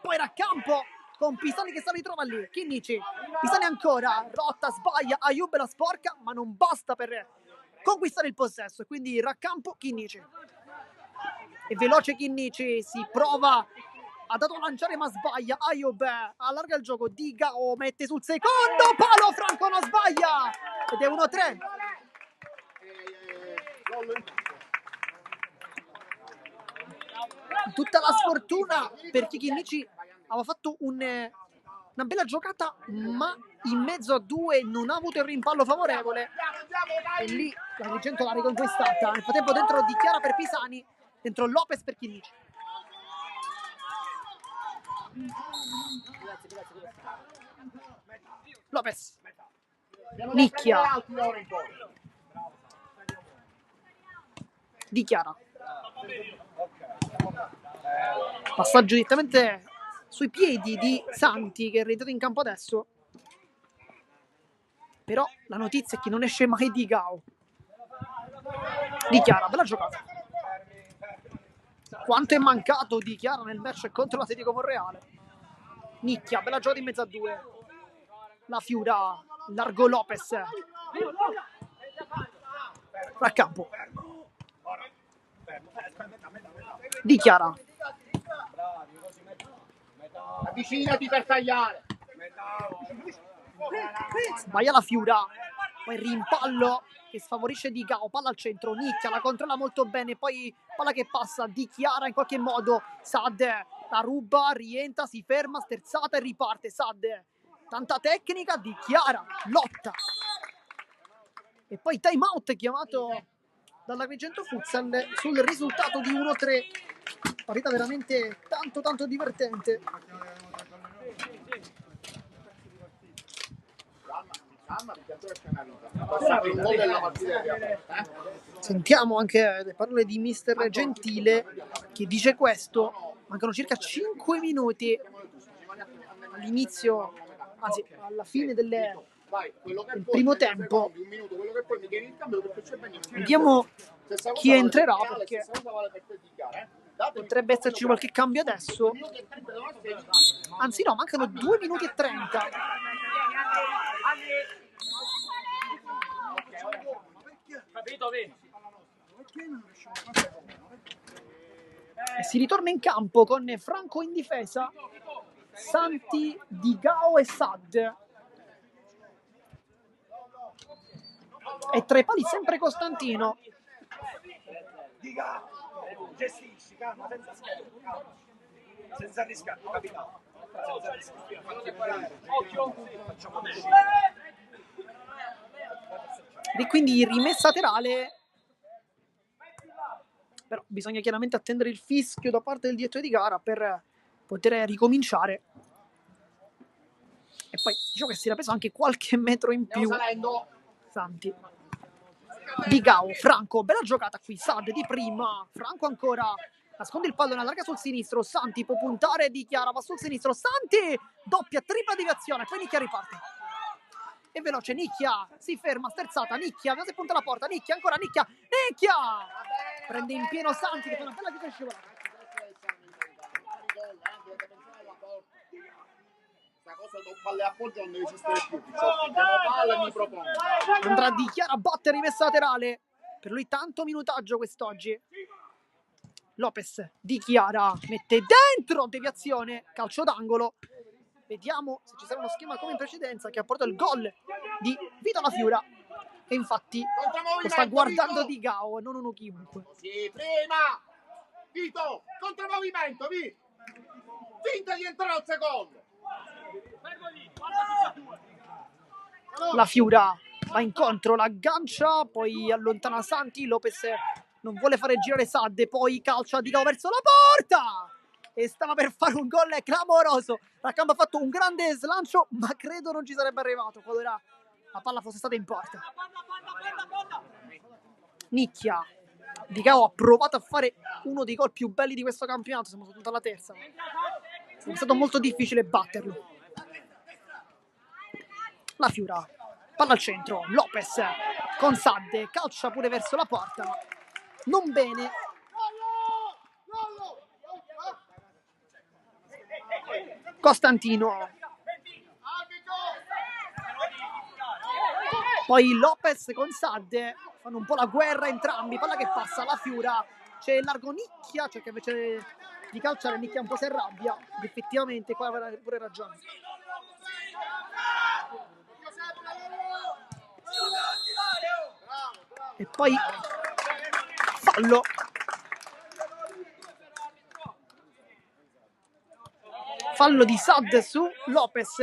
poi raccampo con Pisani che se la ritrova lì, Kinnic, Pisani ancora, rotta, sbaglia, Ayub la sporca, ma non basta per conquistare il possesso, quindi raccampo, Kinnic. È veloce Kinnic, si prova ha dato a lanciare ma sbaglia, Ayub allarga il gioco, Digao mette sul secondo palo, Franco non sbaglia ed è 1-3. Tutta la sfortuna perché Kinnic aveva fatto una bella giocata, ma in mezzo a due non ha avuto il rimpallo favorevole e lì l'Agrigento l'ha riconquistata. Nel frattempo dentro Di Chiara per Pisani, dentro Lopez per Kinnic. Lopez, Nicchia, Di Chiara, passaggio direttamente sui piedi di Santi che è rientrato in campo adesso, però la notizia è che non esce mai Digao. Di Chiara, bella giocata. Quanto è mancato Di Chiara nel match contro l'Atletico Monreale. Nicchia, bella giocata in mezzo a due. La Fiura, largo Lopez. Raccampo. Di Chiara. Avvicinati per tagliare. Sbaglia la Fiura. Poi rimpallo che sfavorisce Digao, palla al centro, Nicchia la controlla molto bene, poi palla che passa Di Chiara in qualche modo, Sad la ruba, rientra, si ferma, sterzata e riparte, Sad, tanta tecnica, Di Chiara, lotta. E poi time out chiamato dall'Agrigento Futsal sul risultato di 1-3, partita veramente tanto divertente. Sentiamo anche le parole di mister Gentile che dice questo. Mancano circa 5 minuti all'inizio, anzi alla fine del primo tempo. Vediamo chi entrerà perché potrebbe esserci qualche cambio adesso. Anzi no, mancano 2 minuti e 30. E si ritorna in campo con Franco in difesa, Santi, Digao e Sad. E tra i pali sempre Costantino. Gestisci, calma, senza rischiare, capitano. E quindi rimessa laterale, però bisogna chiaramente attendere il fischio da parte del direttore di gara per poter ricominciare. E poi diciamo che si era preso anche qualche metro in più Santi. Digao, Franco, bella giocata qui, Sad di prima, Franco ancora nasconde il pallone, allarga sul sinistro, Santi può puntare, Di Chiara va sul sinistro, Santi, doppia, tripla deviazione, poi Nicchia riparte. È veloce, Nicchia, si ferma, sterzata, Nicchia, si punta la porta, Nicchia, ancora Nicchia, prende in pieno Santi che fa una bella chiusa scivolata. Andrà Di Chiara a battere rimessa laterale, per lui tanto minutaggio quest'oggi. Lopez, Di Chiara mette dentro, deviazione, calcio d'angolo. Vediamo se ci sarà uno schema come in precedenza che ha portato il gol di Vito La Fiura, che infatti lo sta guardando Di Gao e non uno chiunque. Sì, prima Vito, contromovimento, finta di entrare al secondo. La Fiura va incontro, l'aggancia, poi allontana Santi, Lopez non vuole fare girare Sad, poi calcia Di Gao verso la porta e stava per fare un gol clamoroso. Raccampo ha fatto un grande slancio, ma credo non ci sarebbe arrivato qualora la palla fosse stata in porta. Nicchia, Di Gao ha provato a fare uno dei gol più belli di questo campionato, siamo soltanto alla terza. È stato molto difficile batterlo. La Fiura, palla al centro, Lopez con Sadde, calcia pure verso la porta, ma non bene. Costantino, poi Lopez con Sadde, fanno un po' la guerra entrambi, palla che passa alla Fiura, c'è largo Nicchia, cioè che invece di calciare Nicchia un po' si arrabbia, ed effettivamente qua aveva pure ragione. E poi fallo di Sadde su Lopez,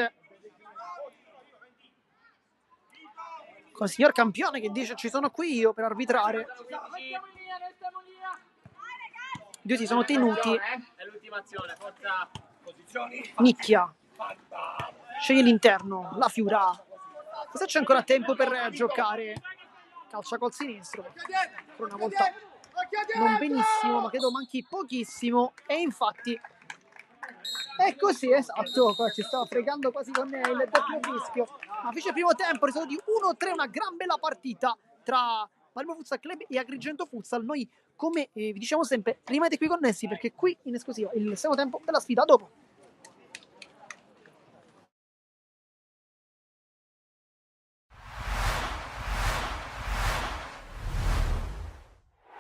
con il signor Campione che dice ci sono qui io per arbitrare. Due si sono tenuti. Nicchia sceglie l'interno, la Fiura, se c'è ancora tempo per giocare, calcia col sinistro, per una volta non benissimo, ma credo manchi pochissimo, e infatti è così, esatto, qua ci stava fregando quasi con il doppio fischio, ma fece il primo tempo, risultato di 1-3, una gran bella partita tra Palermo Futsal Club e Agrigento Futsal. Noi, come vi diciamo sempre, rimanete qui connessi perché qui in esclusiva il secondo tempo della sfida, dopo.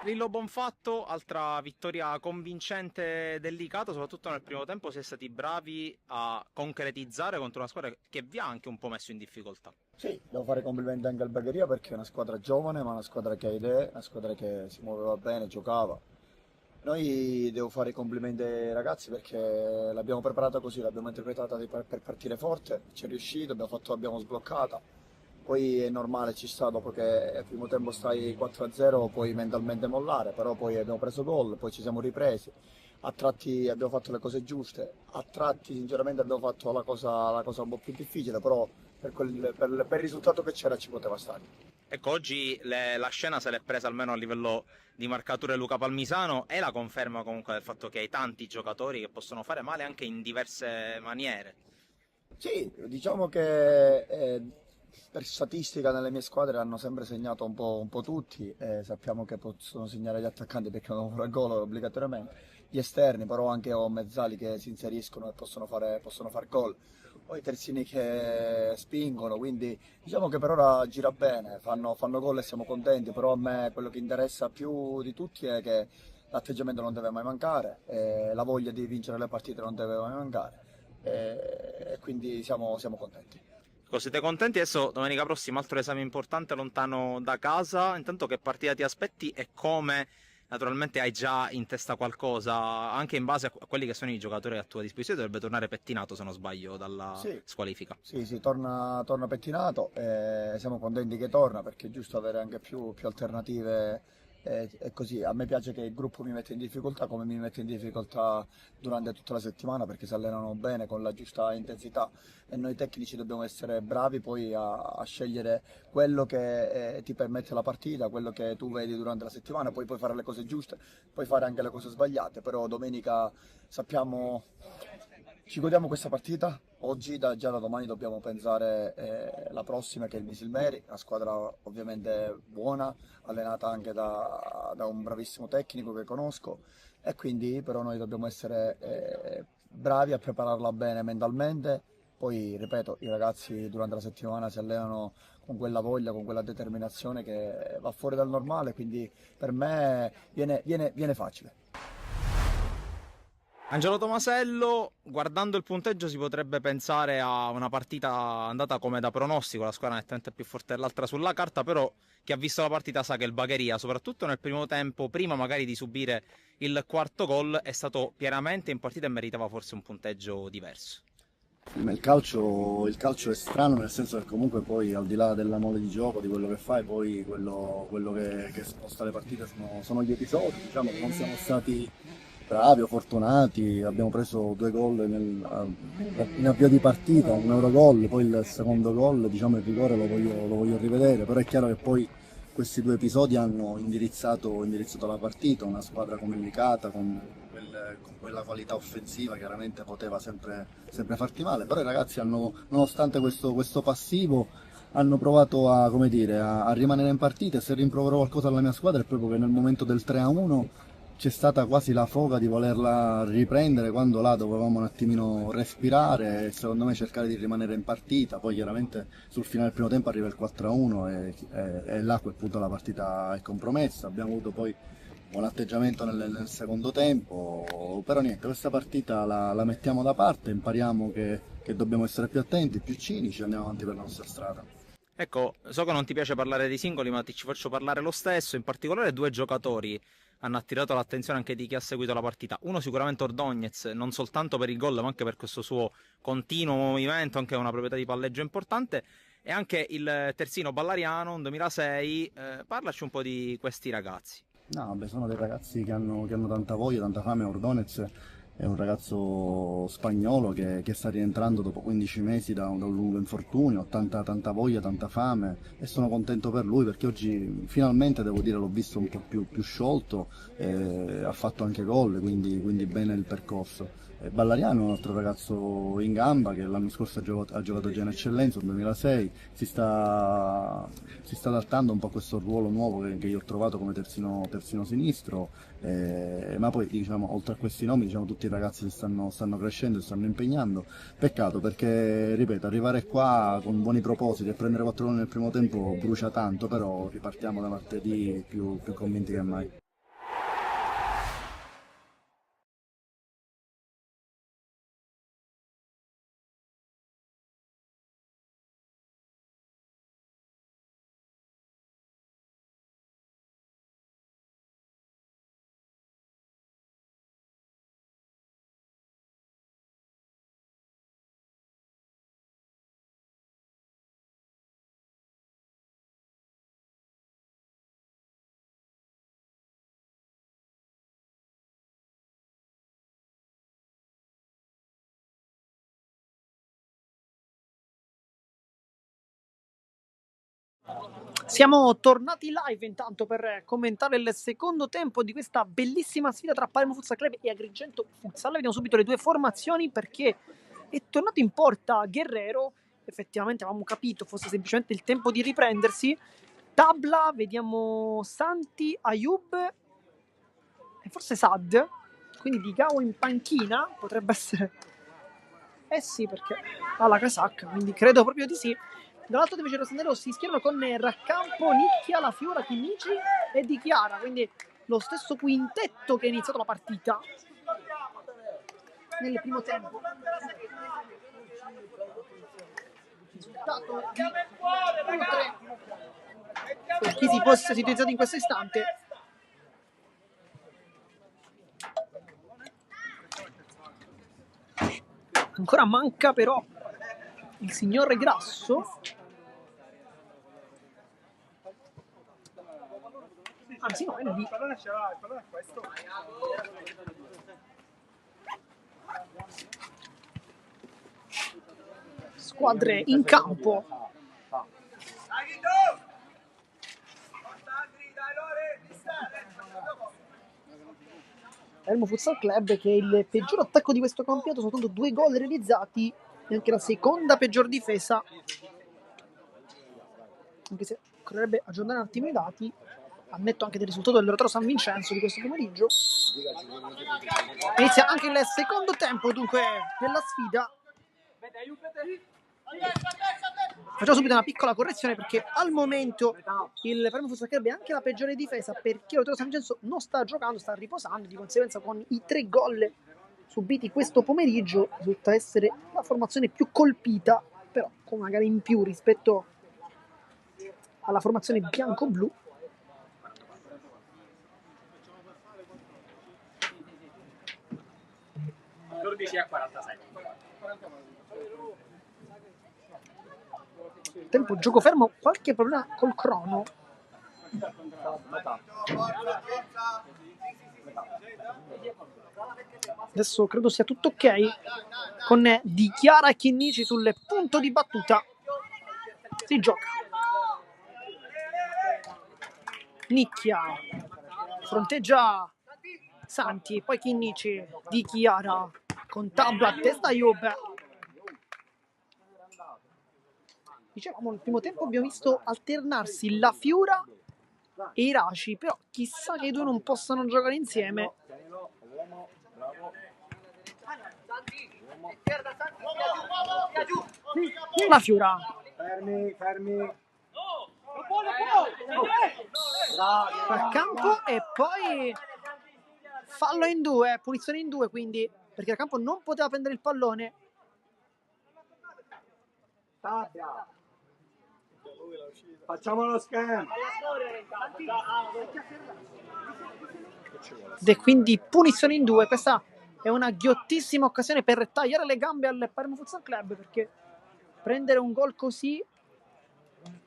Lillo Bonfatto, altra vittoria convincente del Licato, soprattutto nel primo tempo si è stati bravi a concretizzare contro una squadra che vi ha anche un po' messo in difficoltà. Sì, devo fare complimenti anche al Bagheria perché è una squadra giovane, ma una squadra che ha idee, una squadra che si muoveva bene, giocava. Noi devo fare i complimenti ai ragazzi perché l'abbiamo preparata così, l'abbiamo interpretata per partire forte, ci è riuscito, abbiamo sbloccata. Poi è normale, ci sta, dopo che al primo tempo stai 4-0 puoi mentalmente mollare, però poi abbiamo preso gol, poi ci siamo ripresi, a tratti abbiamo fatto le cose giuste, a tratti sinceramente abbiamo fatto la cosa un po' più difficile, però per il risultato che c'era ci poteva stare. Ecco, oggi la scena se l'è presa almeno a livello di marcature Luca Palmisano, e la conferma comunque del fatto che hai tanti giocatori che possono fare male anche in diverse maniere. Sì, diciamo che per statistica nelle mie squadre hanno sempre segnato un po' tutti, sappiamo che possono segnare gli attaccanti perché non fanno gol obbligatoriamente, gli esterni però anche ho mezzali che si inseriscono e possono far gol, o i terzini che spingono, quindi diciamo che per ora gira bene, fanno gol e siamo contenti, però a me quello che interessa più di tutti è che l'atteggiamento non deve mai mancare, la voglia di vincere le partite non deve mai mancare, e quindi siamo contenti. Siete contenti? Adesso domenica prossima altro esame importante lontano da casa. Intanto che partita ti aspetti e come? Naturalmente hai già in testa qualcosa, anche in base a quelli che sono i giocatori a tua disposizione. Dovrebbe tornare Pettinato, se non sbaglio, dalla squalifica. Sì, torna Pettinato, siamo contenti che torna perché è giusto avere anche più alternative. E così a me piace che il gruppo mi mette in difficoltà come mi mette in difficoltà durante tutta la settimana perché si allenano bene con la giusta intensità e noi tecnici dobbiamo essere bravi poi a scegliere quello che ti permette la partita, quello che tu vedi durante la settimana, poi puoi fare le cose giuste, puoi fare anche le cose sbagliate, però domenica sappiamo, ci godiamo questa partita. Oggi, già da domani dobbiamo pensare la prossima, che è il Misilmeri, una squadra ovviamente buona, allenata anche da un bravissimo tecnico che conosco, e quindi però noi dobbiamo essere bravi a prepararla bene mentalmente. Poi, ripeto, i ragazzi durante la settimana si allenano con quella voglia, con quella determinazione che va fuori dal normale, quindi per me viene facile. Angelo Tomasello, guardando il punteggio si potrebbe pensare a una partita andata come da pronostico, la squadra nettamente più forte dell'altra sulla carta, però chi ha visto la partita sa che il Bagheria, soprattutto nel primo tempo, prima magari di subire il quarto gol, è stato pienamente in partita e meritava forse un punteggio diverso. Il calcio è strano, nel senso che comunque poi al di là della mole di gioco, di quello che fai, poi quello che sposta le partite sono gli episodi, diciamo che non siamo stati bravi o fortunati, abbiamo preso 2 gol in avvio di partita, un Eurogol, poi il secondo gol, diciamo il rigore lo voglio rivedere, però è chiaro che poi questi 2 episodi hanno indirizzato la partita, una squadra come il Licata, con con quella qualità offensiva chiaramente poteva sempre farti male, però i ragazzi hanno, nonostante questo passivo, hanno provato a, come dire, a rimanere in partita. E se rimprovero qualcosa alla mia squadra è proprio che nel momento del 3-1 c'è stata quasi la foga di volerla riprendere, quando là dovevamo un attimino respirare e secondo me cercare di rimanere in partita. Poi chiaramente sul finale del primo tempo arriva il 4-1 e là a quel punto la partita è compromessa. Abbiamo avuto poi un atteggiamento nel secondo tempo, però niente, questa partita la mettiamo da parte, impariamo che dobbiamo essere più attenti, più cinici e andiamo avanti per la nostra strada. Ecco, so che non ti piace parlare dei singoli, ma ti ci faccio parlare lo stesso. In particolare due giocatori hanno attirato l'attenzione anche di chi ha seguito la partita. Uno sicuramente Ordóñez, non soltanto per il gol, ma anche per questo suo continuo movimento, anche una proprietà di palleggio importante. E anche il terzino Ballariano, un 2006. Parlaci un po' di questi ragazzi. No, vabbè, sono dei ragazzi che hanno tanta voglia, tanta fame. Ordóñez è un ragazzo spagnolo che sta rientrando dopo 15 mesi da un lungo infortunio, ha tanta voglia, tanta fame e sono contento per lui perché oggi finalmente, devo dire, l'ho visto un po' più sciolto, ha fatto anche gol, quindi bene il percorso. Ballariano è un altro ragazzo in gamba che l'anno scorso ha giocato già in eccellenza, nel 2006, si sta adattando un po' a questo ruolo nuovo che io ho trovato come terzino sinistro, ma poi diciamo, oltre a questi nomi, diciamo, tutti i ragazzi stanno crescendo, si stanno impegnando. Peccato perché, ripeto, arrivare qua con buoni propositi e prendere 4 gol nel primo tempo brucia tanto, però ripartiamo da martedì più convinti che mai. Siamo tornati live intanto per commentare il secondo tempo di questa bellissima sfida tra Palermo Futsal Club e Agrigento Futsal. Vediamo subito le due formazioni perché è tornato in porta Guerrero. Effettivamente avevamo capito fosse semplicemente il tempo di riprendersi. Tabla, vediamo Santi, Ayub e forse Sad. Quindi Di Gao in panchina potrebbe essere... sì, perché ha la casacca, quindi credo proprio di sì. Dall'altro invece i rossoneri si schierano con Raccampo, Nicchia, La Fiora, Chimici e Di Chiara, quindi lo stesso quintetto che ha iniziato la partita nel primo tempo. Risultato di 1-3 per chi si fosse situato in questo istante. Ancora manca però il signor Grasso. Anzi no, è lì. Il pallone è questo. Squadre in campo. Palermo Futsal Club che è il peggior attacco di questo campionato, soltanto 2 gol realizzati e anche la seconda peggior difesa, anche se occorrerebbe aggiornare un attimo i dati, ammetto anche del risultato dell'Orotoro San Vincenzo di questo pomeriggio. Inizia anche il secondo tempo dunque della sfida. Facciamo subito una piccola correzione perché al momento il Palermo Futsal Club è anche la peggiore difesa perché l'Orotoro San Vincenzo non sta giocando, sta riposando, di conseguenza con i 3 gol subiti questo pomeriggio risulta essere la formazione più colpita, però con una gara in più rispetto alla formazione bianco-blu. Tempo gioco fermo, qualche problema col crono. Adesso credo sia tutto ok con Di Chiara e Chinnici sul punto di battuta. Si gioca. Nicchia fronteggia Santi, poi Chinnici, Di Chiara con Tabla a testa Ayub. Dicevamo, nel primo tempo abbiamo visto alternarsi La Fiura e Iraci, però chissà che i due non possano giocare insieme. La Fiura Fermi. al campo e poi fallo in due, punizione in due, quindi perché il campo non poteva prendere il pallone. Facciamo lo schermo. Ed è quindi punizione in due. Questa è una ghiottissima occasione per tagliare le gambe al Palermo Futsal Club, perché prendere un gol così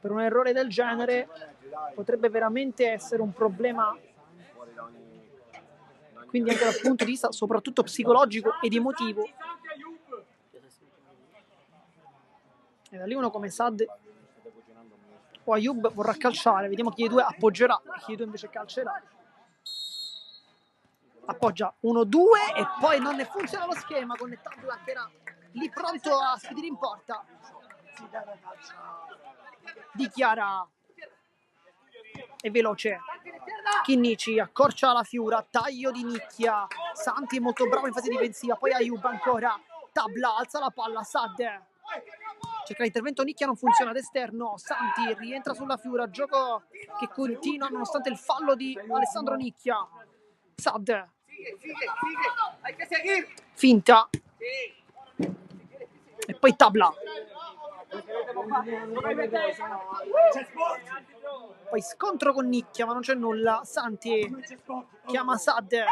per un errore del genere potrebbe veramente essere un problema, quindi anche dal punto di vista soprattutto psicologico ed emotivo. E da lì uno come Sad o Ayub vorrà calciare, vediamo chi dei due appoggerà, chi dei due invece calcerà. Appoggia 1-2 e poi non ne funziona lo schema con Tabla che era lì pronto a spedire in porta. Dichiara, è veloce, Chinnici accorcia la Fiura, taglio di nicchia, Santi è molto bravo in fase difensiva, poi Ayub ancora, Tabla alza la palla, Sad cerca l'intervento, nicchia non funziona, ad esterno Santi rientra sulla Fiura, gioco che continua nonostante il fallo di Alessandro Nicchia. Sad finta e poi Tabla, poi scontro con Nicchia ma non c'è nulla. Santi chiama Sad,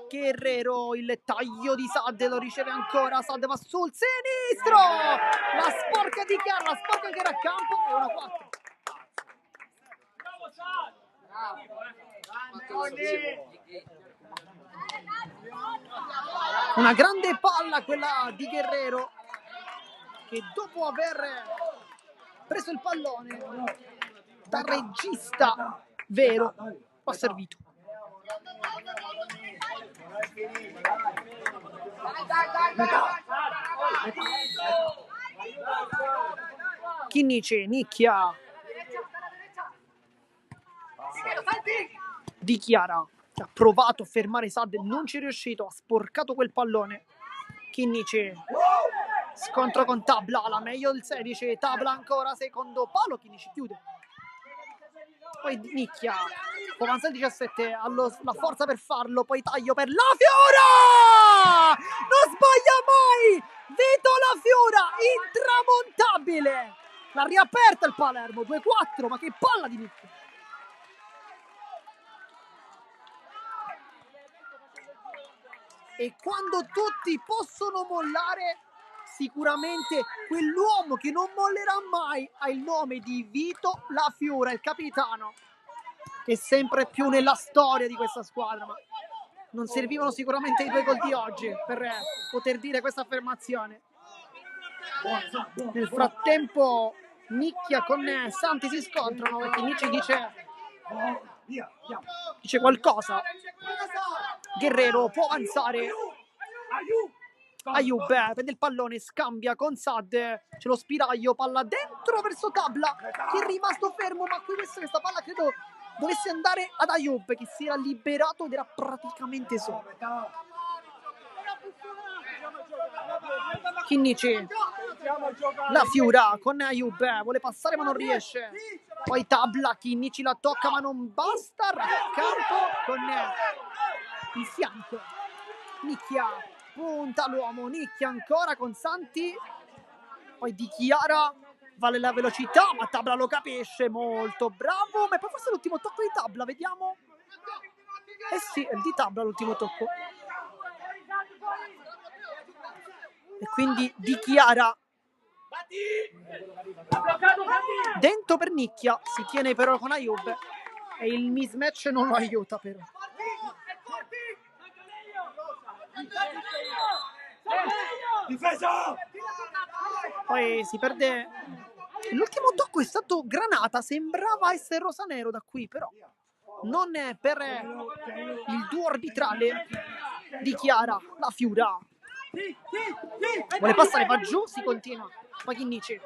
Guerrero, il taglio di Sad lo riceve ancora, Sad va sul sinistro, la sporca di Chiara, la sporca che era a campo e 1-4. Una grande palla quella di Guerrero che dopo aver preso il pallone da regista vero ha servito. Chinnici, Nicchia, Dichiara, ha provato a fermare Sad, non ci è riuscito, ha sporcato quel pallone. Chinnici, scontro con Tabla, la meglio del 16, Tabla ancora, secondo palo, Chinnici chiude. Poi Nicchia, può avanzare il 17, ha la forza per farlo, poi taglio per La Fiora! Non sbaglia mai! Vito La Fiora, intramontabile! L'ha riaperta il Palermo, 2-4, ma che palla di Nicchia! E quando tutti possono mollare, sicuramente quell'uomo che non mollerà mai ha il nome di Vito La Fiora, il capitano, che è sempre più nella storia di questa squadra, ma non servivano sicuramente i 2 gol di oggi per poter dire questa affermazione. Nel frattempo Nicchia con Santi si scontrano perché Nicchia dice qualcosa. Guerrero può avanzare, Ayub prende il pallone, scambia con Sad, c'è lo spiraglio, palla dentro verso Tabla che è rimasto fermo, ma qui questa palla credo dovesse andare ad Ayub che si era liberato ed era praticamente solo. Chinnici, La Fiura con Ayub, vuole passare ma non riesce, poi Tabla, Chinnici la tocca ma non basta, campo con il fianco, Nicchia punta l'uomo, Nicchia ancora con Santi, poi Di Chiara, vale la velocità ma Tabla lo capisce, molto bravo, ma poi forse l'ultimo tocco di Tabla, vediamo, sì, è di Tabla l'ultimo tocco e quindi Di Chiara dentro per Nicchia, si tiene però con Ayub e il mismatch non lo aiuta però. Difesa! Poi si perde. L'ultimo tocco è stato Granata, sembrava essere Rosanero da qui, però non per il duo arbitrale, dichiara la Fiura. Vuole passare, va giù, si continua. Poi Chinnici.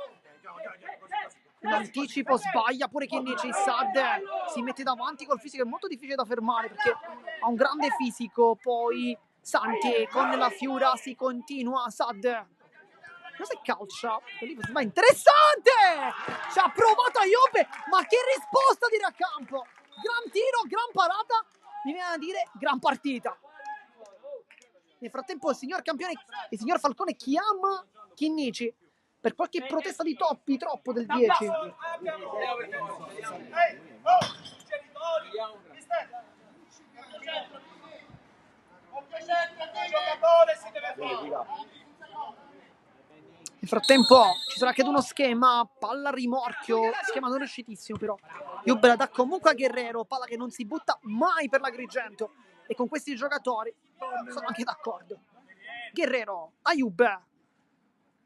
In anticipo sbaglia pure Chinnici. Sad si mette davanti col fisico, è molto difficile da fermare perché ha un grande fisico. Poi Santi con la Fiura si continua. Sad. Cosa è calcia? Ma interessante! Ci ha provato Ayub, ma che risposta di Raccampo! Gran tiro, gran parata, mi viene a dire gran partita. Nel frattempo il signor campione, il signor Falcone chiama Chinnici per qualche protesta di Toppi, troppo del 10. Nel frattempo ci sarà anche uno schema, palla a rimorchio, schema non riuscitissimo però. Ayub la dà comunque a Guerrero, palla che non si butta mai per l'Agrigento. E con questi giocatori sono anche d'accordo. Guerrero, Ayub,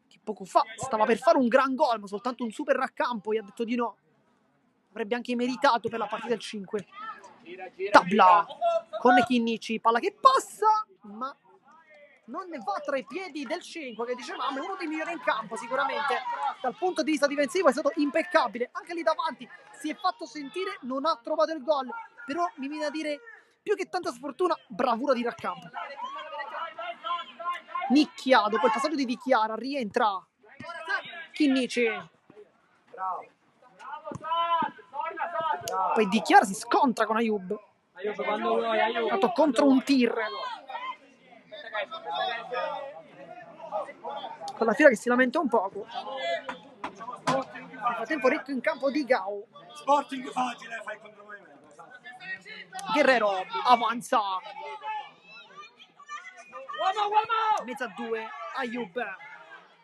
che poco fa stava per fare un gran gol, ma soltanto un super raccampo, gli ha detto di no. Avrebbe anche meritato per la partita del 5. Tabla con Chinnici, palla che passa, ma non ne va tra i piedi del 5, che dicevamo è uno dei migliori in campo sicuramente. Dal punto di vista difensivo è stato impeccabile, anche lì davanti si è fatto sentire, non ha trovato il gol, però mi viene a dire più che tanta sfortuna, bravura di Raccampo. Nicchia, dopo il passaggio di Dichiara, rientra Chinnici. Poi Dichiara si scontra con Ayub. È stato contro un tir. Con la Fiera che si lamenta un poco. Nel frattempo Ricco in campo di Gao. Sporting facile, fai contro me. Guerrero avanza. Mezza 2, Ayub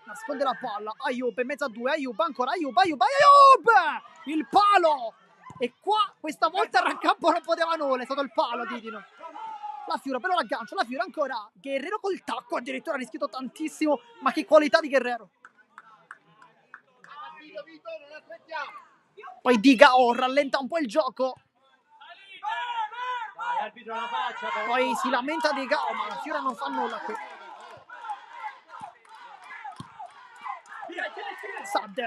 nasconde la palla, Ayub mezza 2, Ayub ancora, Ayub, il palo, e qua questa volta il Raccampo non poteva nulla, è stato il palo Didino. La Fiora però l'aggancio, la Fiora ancora, Guerrero col tacco, addirittura ha rischiato tantissimo, ma che qualità di Guerrero. Poi Digao rallenta un po' il gioco. Poi si lamenta di Gao, ma la Fiora non fa nulla qui. Sad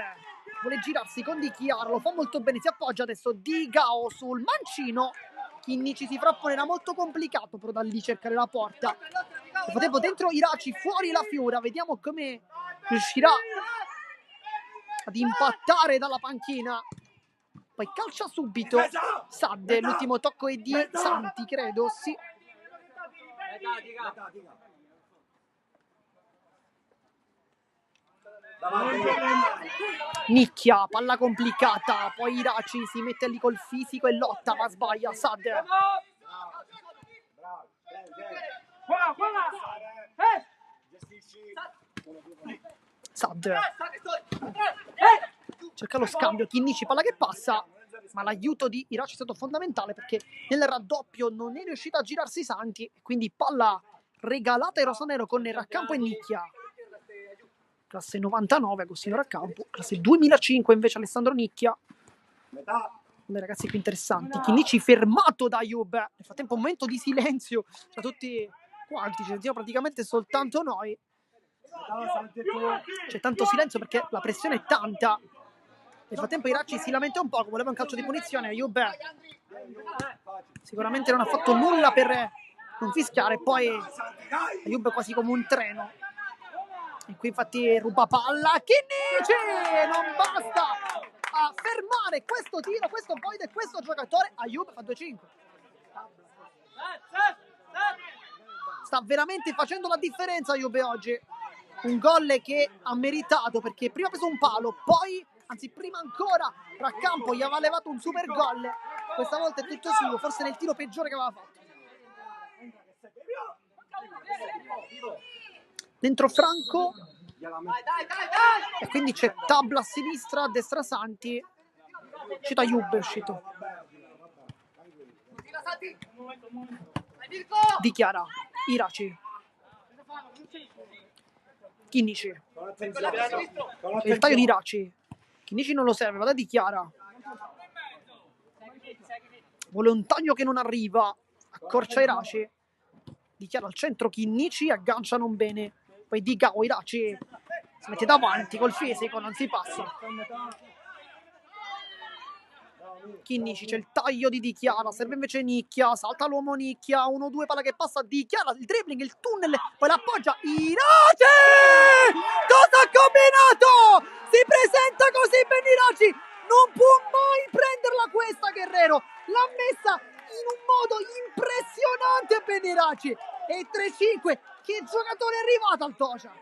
vuole girarsi con Di Chiaro, lo fa molto bene, si appoggia adesso Di Gao sul mancino. Chinnici si frappone, era molto complicato però da lì cercare la porta. Nel frattempo dentro Iraci, fuori la Fiora, vediamo come riuscirà ad impattare dalla panchina. Poi calcia subito Sad, l'ultimo tocco è di Santi, credo, sì. Nicchia, palla complicata, poi Iraci si mette lì col fisico e lotta, ma sbaglia Sad. Sad cerca lo scambio, Chinnici, palla che passa, ma l'aiuto di Iraci è stato fondamentale perché nel raddoppio non è riuscito a girarsi Santi, quindi palla regalata ai rossonero con Raccampo e Nicchia. Classe 99 Agostino Raccampo, classe 2005 invece Alessandro Nicchia. Dei ragazzi più interessanti. Chinnici fermato da Ayub. Nel frattempo un momento di silenzio da tutti quanti, ci sentiamo praticamente soltanto noi. C'è tanto silenzio perché la pressione è tanta. Nel frattempo Iraci si lamenta un po', voleva un calcio di punizione. Ayub sicuramente non ha fatto nulla per non fischiare. Poi Ayub quasi come un treno. E qui infatti ruba palla. Chinnici non basta a fermare questo tiro, questo void e questo giocatore. Ayub fa 2-5. Sta veramente facendo la differenza Ayub oggi. Un gol che ha meritato perché prima ha preso un palo, poi, anzi prima ancora, Raccampo gli aveva levato un super gol. Questa volta è tutto suo, forse nel tiro peggiore che aveva fatto. Dentro Franco. E quindi c'è Tabla a sinistra, a destra Santi. È uscito Ayub, è uscito. Dichiara Iraci. Chinnici. Il taglio di Iraci. Chinnici non lo serve, vada Dichiara. vuole un taglio che non arriva, accorcia Irace, dichiara al centro Chinnici, aggancia non bene, poi Di Gao, Irace si mette davanti col fisico, non si passa. Chinnici, c'è il taglio di Dichiara, serve invece Nicchia, salta l'uomo Nicchia, 1-2, palla che passa, Dichiara, il dribbling, il tunnel, poi l'appoggia, Irace! Cosa ha combinato? Si presenta così ben Irace, non può mai prenderla questa Guerrero, l'ha messa in un modo impressionante ben Irace, e 3-5, che giocatore è arrivato al Tocia?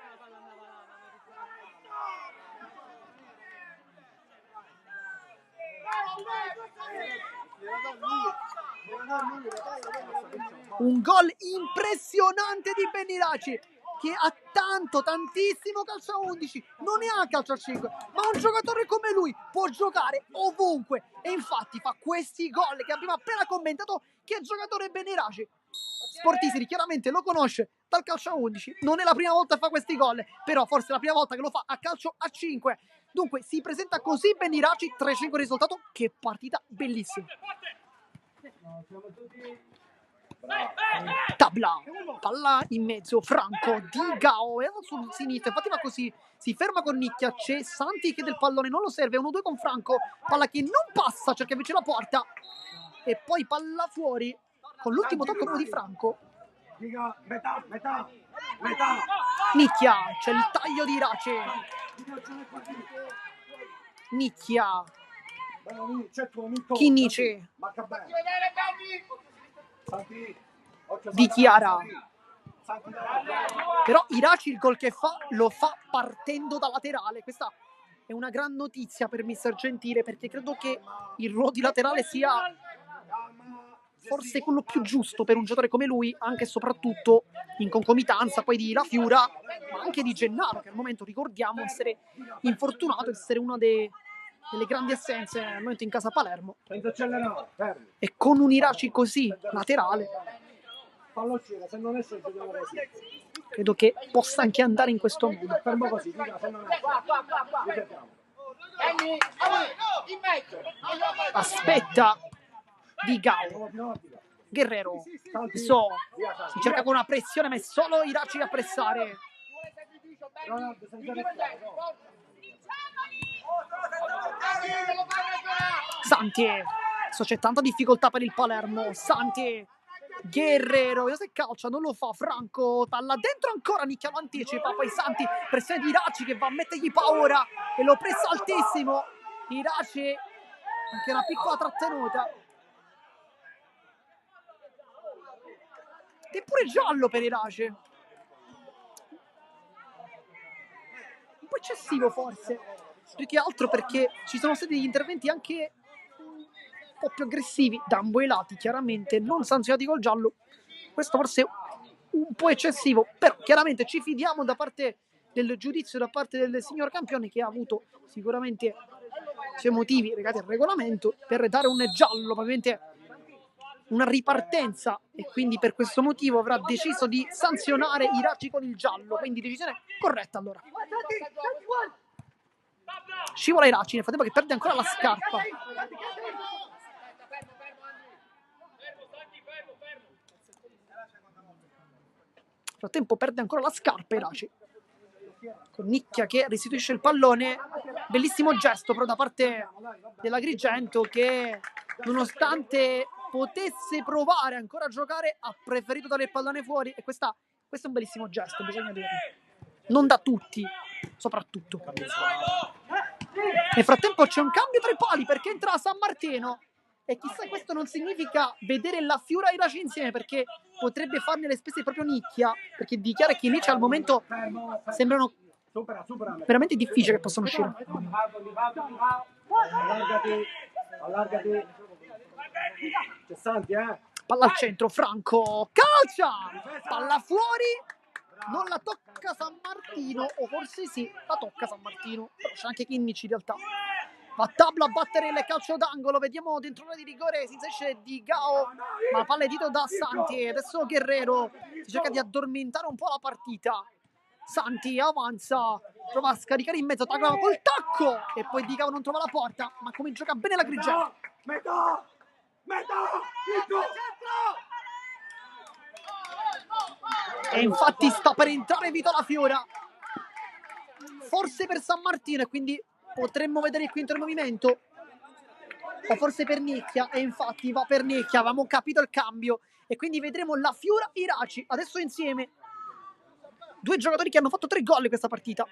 Un gol impressionante di Ben Irace, che ha tantissimo calcio a 11, non ne ha calcio a 5, ma un giocatore come lui può giocare ovunque, e infatti fa questi gol che abbiamo appena commentato. Che giocatore Ben Irace? Sportisiri chiaramente lo conosce dal calcio a 11, non è la prima volta che fa questi gol, però forse è la prima volta che lo fa a calcio a 5. Dunque si presenta così Ben Irace, 3-5 risultato. Che partita bellissima. Tabla, palla in mezzo, Franco, Di Gao sul sinistro, infatti va così, si ferma con Nicchia, c'è Santi che del pallone non lo serve, 1-2 con Franco, palla che non passa, cerca invece la porta, e poi palla fuori con l'ultimo tocco di Franco. Metà. Nicchia, c'è il taglio di Irace, Nicchia, Chinnici, Di Chiara, però Irace il gol che fa lo fa partendo da laterale. Questa è una gran notizia per mister Gentile, perché credo che il ruolo di laterale sia forse quello più giusto per un giocatore come lui, anche e soprattutto in concomitanza poi di La Fiura, ma anche di Gennaro, che al momento ricordiamo essere infortunato, essere una delle grandi assenze al momento in casa Palermo, e con un Irace così laterale credo che possa anche andare in questo modo. Aspetta Di Gao, Guerrero, si cerca con una pressione, ma è solo Irace a pressare. Santi, c'è tanta difficoltà per il Palermo. Santi, Guerrero, se calcia non lo fa, Franco, palla dentro ancora, Nicchia lo anticipa, poi Santi, pressione di Irace che va a mettergli paura e lo pressa altissimo. Irace, anche una piccola trattenuta. È pure giallo per Irace, un po' eccessivo forse, più che altro perché ci sono stati degli interventi anche un po' più aggressivi da ambo i lati, chiaramente non sanzionati col giallo. Questo forse è un po' eccessivo, però chiaramente ci fidiamo da parte del giudizio da parte del signor campione, che ha avuto sicuramente i suoi motivi legati al regolamento per dare un giallo, probabilmente una ripartenza, e quindi per questo motivo avrà deciso di sanzionare Irace con il giallo, quindi decisione corretta. Allora scivola Irace, nel frattempo che perde ancora la scarpa. Nel frattempo perde ancora la scarpa Irace, con Nicchia che restituisce il pallone. Bellissimo gesto però da parte dell'Agrigento, che nonostante potesse provare ancora a giocare ha preferito dare il pallone fuori, e questo è un bellissimo gesto, bisogna dirlo, non da tutti soprattutto. Nel frattempo c'è un cambio tra i pali, perché entra San Martino, e chissà questo non significa vedere La Fiura e Irace insieme, perché potrebbe farne le spese proprio Nicchia, perché dichiara che invece al momento sembrano veramente difficili che possano uscire. Allargati. C'è Santi, Palla al centro, Franco calcia, palla fuori, non la tocca San Martino, o forse sì, la tocca San Martino, però c'è anche Chinnici in realtà. Va Tabla a battere il calcio d'angolo, vediamo dentro l'area di rigore, si inserisce Di Gao, ma la palla è dito da Santi. Adesso Guerrero si cerca di addormentare un po' la partita. Santi avanza, prova a scaricare in mezzo, taglia col tacco, e poi Di Gao non trova la porta, ma come gioca bene l'Agrigento. E infatti sta per entrare Vito La Fiora, forse per San Martino, e quindi potremmo vedere il quinto in movimento, o forse per Nicchia, e infatti va per Nicchia. Avevamo capito il cambio e quindi vedremo La Fiora e Iraci adesso insieme, due giocatori che hanno fatto 3 gol in questa partita.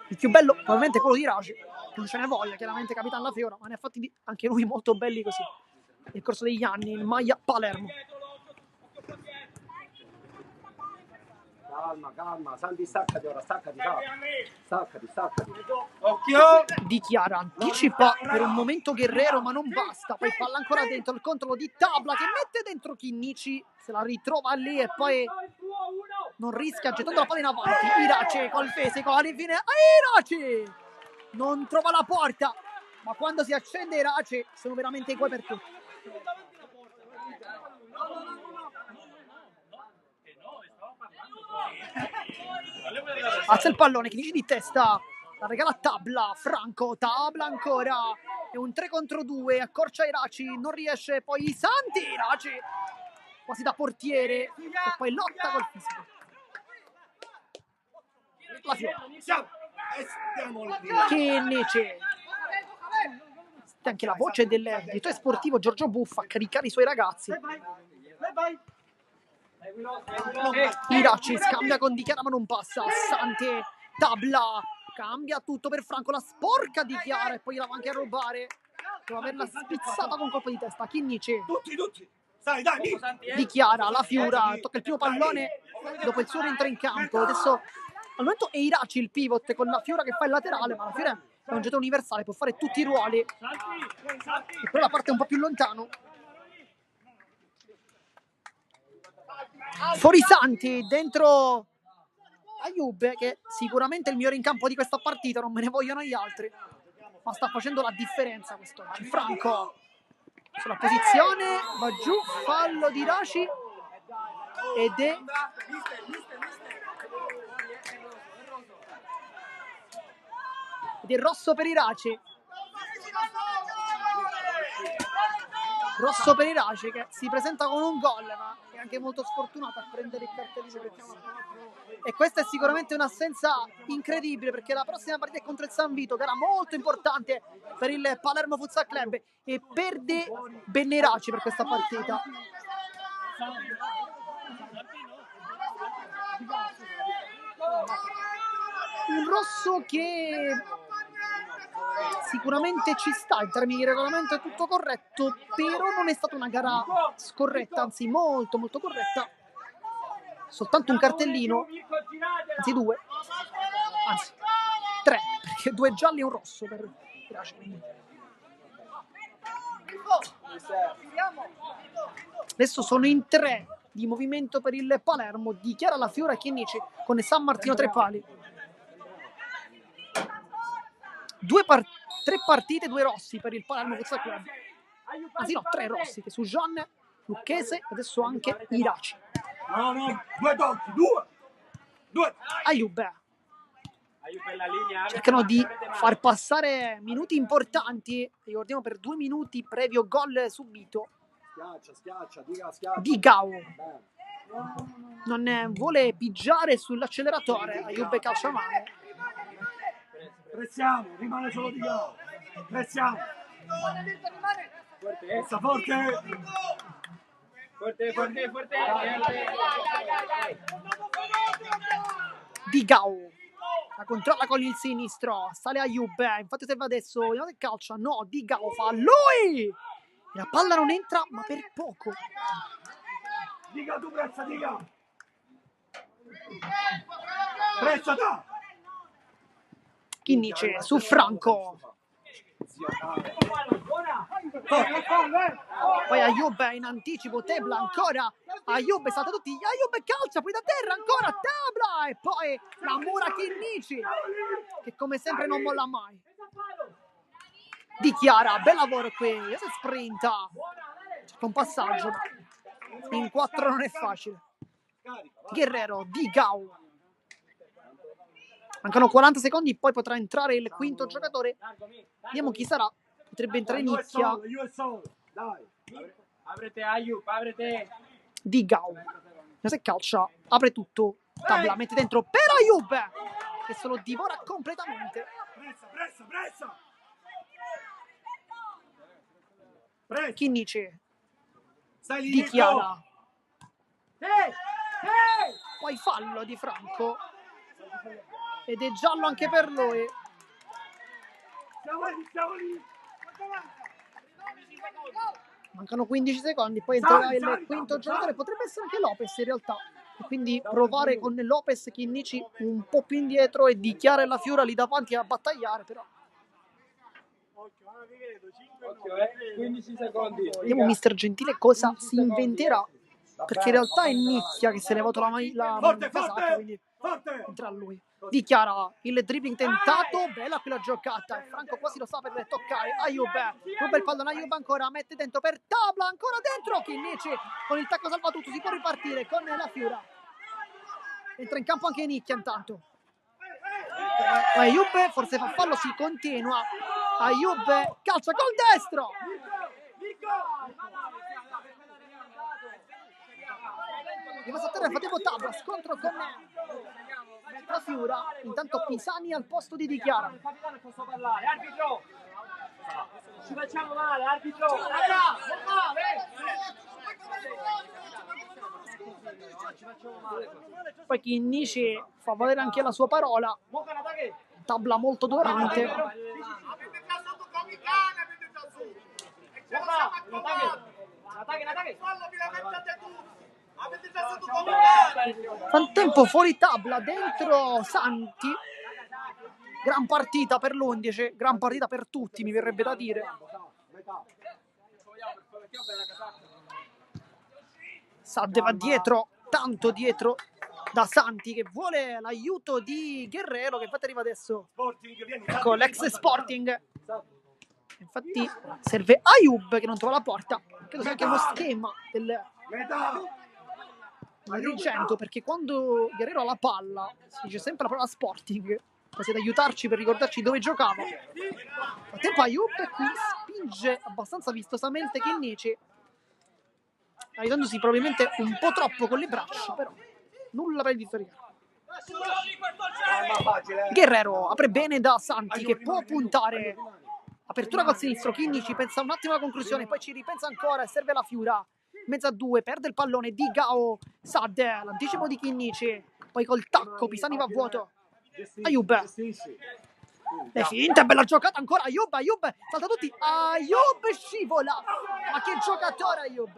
Il più bello probabilmente è quello di Iraci, non ce ne voglia, chiaramente capitano La Fiora, ma ne ha fatti anche lui molto belli così nel corso degli anni in maglia Palermo. Calma, Santi, staccati ora, staccati. Occhio! Dichiara, anticipa per un momento Guerrero, ma non basta, poi palla ancora dentro, il controllo di Tabla che mette dentro Chinnici, se la ritrova lì e poi non rischia gettando la palla in avanti. Iraci col fisico, alla fine Iraci non trova la porta, ma quando si accende Iraci sono veramente i guai per tutti. Alza il pallone, Chinnici di testa, la regala Tabla, Franco, Tabla ancora, è un 3 contro 2, accorcia Iraci, non riesce, poi Santi, Iraci quasi da portiere e poi lotta col fisico. La Fiora, Chinnici, anche la voce del direttore sportivo Giorgio Buffa a caricare i suoi ragazzi. Iraci scambia con Dichiara ma non passa, Sante, Tabla, cambia tutto per Franco, la sporca Dichiara e poi la va anche a rubare, dopo averla spizzata con colpo di testa. Chinnici, Tutti. Dai. Dichiara, La Fiora, tocca il primo pallone dopo il suo rientro in campo. Adesso al momento è Iraci il pivot con La Fiora che fa il laterale, ma La Fiora è un giocatore universale, può fare tutti i ruoli e però la parte un po' più lontano. Fuori Santi, dentro Ayoub, che sicuramente è il migliore in campo di questa partita, non me ne vogliono gli altri, ma sta facendo la differenza quest'oggi. Franco sulla posizione, va giù, fallo di Iraci ed è rosso per Iraci. Rosso per Iraci che si presenta con un gol, ma è anche molto sfortunato a prendere il cartellino. E questa è sicuramente un'assenza incredibile, perché la prossima partita è contro il San Vito, che era molto importante per il Palermo Futsal Club, e perde Ben Iraci per questa partita. Un rosso che sicuramente ci sta, in termini di regolamento è tutto corretto, però non è stata una gara scorretta, anzi molto corretta. Soltanto un cartellino, anzi 2, anzi 3, perché 2 gialli e un rosso per Iraci. Adesso sono in 3 di movimento per il Palermo, Dichiara, La Fiora, Chinnici con San Martino 3 pali. 3 partite, 2 rossi per il Palermo Futsal Club. Anzi no, 3 rossi, che su Gian, Lucchese e adesso anche Iraci. No, 2 tocchi, 2. Ayoub. Cercano di far passare minuti importanti, ricordiamo per 2 minuti previo gol subito. Schiaccia, Di Gao. Non vuole pigiare sull'acceleratore, Ayoub calcia a mano. Pressiamo, rimane solo di là. Pressiamo. Forte. Di Gao. La controlla con il sinistro, sale Ayoub, infatti serve adesso, vediamo che calcia, no, Di Gao fa lui! La palla non entra, ma per poco. Dica tu, dica. Pressa da. Chinnici su Franco. Poi Ayoub in anticipo, Tabla ancora. Ayoub salta tutti, Ayoub calcia, poi da terra ancora Tabla e poi la mura Chinnici che come sempre non molla mai. Dichiara, bel lavoro qui, adesso sprinta, cerca un passaggio, ma in 4 non è facile. Guerrero, Di Gao. Mancano 40 secondi, poi potrà entrare il quinto giocatore. Vediamo chi sarà. Potrebbe entrare Io è Nicchia. solo, io è solo. Dai. Aprete Ayub, aprete. Di Gao. Se calcia, apre tutto. Tabla, mette dentro per Ayub, che se lo divora completamente. Pressa, pressa, pressa. Pressa. Chinnici Stai lì, di Nico. Chiara. Poi fallo di Franco. Ed è giallo anche per lui. Siamo lì. Mancano 15 secondi, poi entrerà Sali, il sali, quinto sali. giocatore, potrebbe essere anche Lopez in realtà. E quindi provare con Lopez, Chinnici un po' più indietro e Di Chiara e la Fiora lì davanti a battagliare, però. Occhio, 15 secondi. Vediamo Mister Gentile cosa si inventerà, perché in realtà è Nicchia che si è levato la Forte, casacca, forte. quindi Forte. entra lui. Di Chiara, il dribbling tentato, bella qui la giocata, Franco quasi lo sa per toccare, Ayub, ruba il pallone, Ayub ancora, mette dentro per Tabla, ancora dentro, Chinnici con il tacco salvatutto, si può ripartire con la Fiora. Entra in campo anche Nicchia intanto. Ayub forse fa fallo, si continua. Ayub calcia col destro. Rimasta a terra, fatevo Tabla, scontro con la Fiora. Intanto Pisani al posto di Di Chiara. Capitano, posso parlare. Arbitro. Ci facciamo male, arbitro. Ci facciamo male. Poi Chinnici fa valere anche la sua parola. Tabla molto durante. Avete già sotto come i cani, avete già su. E ce la siamo accomodati. Fallo vi la mettate tutti. Avete già sotto come i cani. Fantempo fuori Tabla, dentro Santi. Gran partita per l'11, gran partita per tutti, mi verrebbe da dire. Sadde va dietro, tanto dietro da Santi che vuole l'aiuto di Guerrero, che infatti arriva adesso. Sporting, vieni. Ecco l'ex Sporting. Infatti serve Ayub che non trova la porta. Credo sia anche uno schema del Metà. Agrigento, perché quando Guerrero ha la palla si dice sempre la parola Sporting. Potete aiutarci per ricordarci dove giocava. A tempo Ayub qui spinge abbastanza vistosamente Chinnici, aiutandosi probabilmente un po' troppo con le braccia, però nulla per il vittoriano. Guerrero apre bene da Santi che può puntare. Apertura col sinistro, Chinnici pensa un attimo alla conclusione, poi ci ripensa ancora e serve la Fiora. Mezzo a due, perde il pallone di Gao. Sadde, l'anticipo di Chinnici. Poi col tacco Pisani va a vuoto. Ayub. Le finte, bella giocata ancora. Ayub, salta tutti. Ayub scivola. Ma che giocatore Ayub.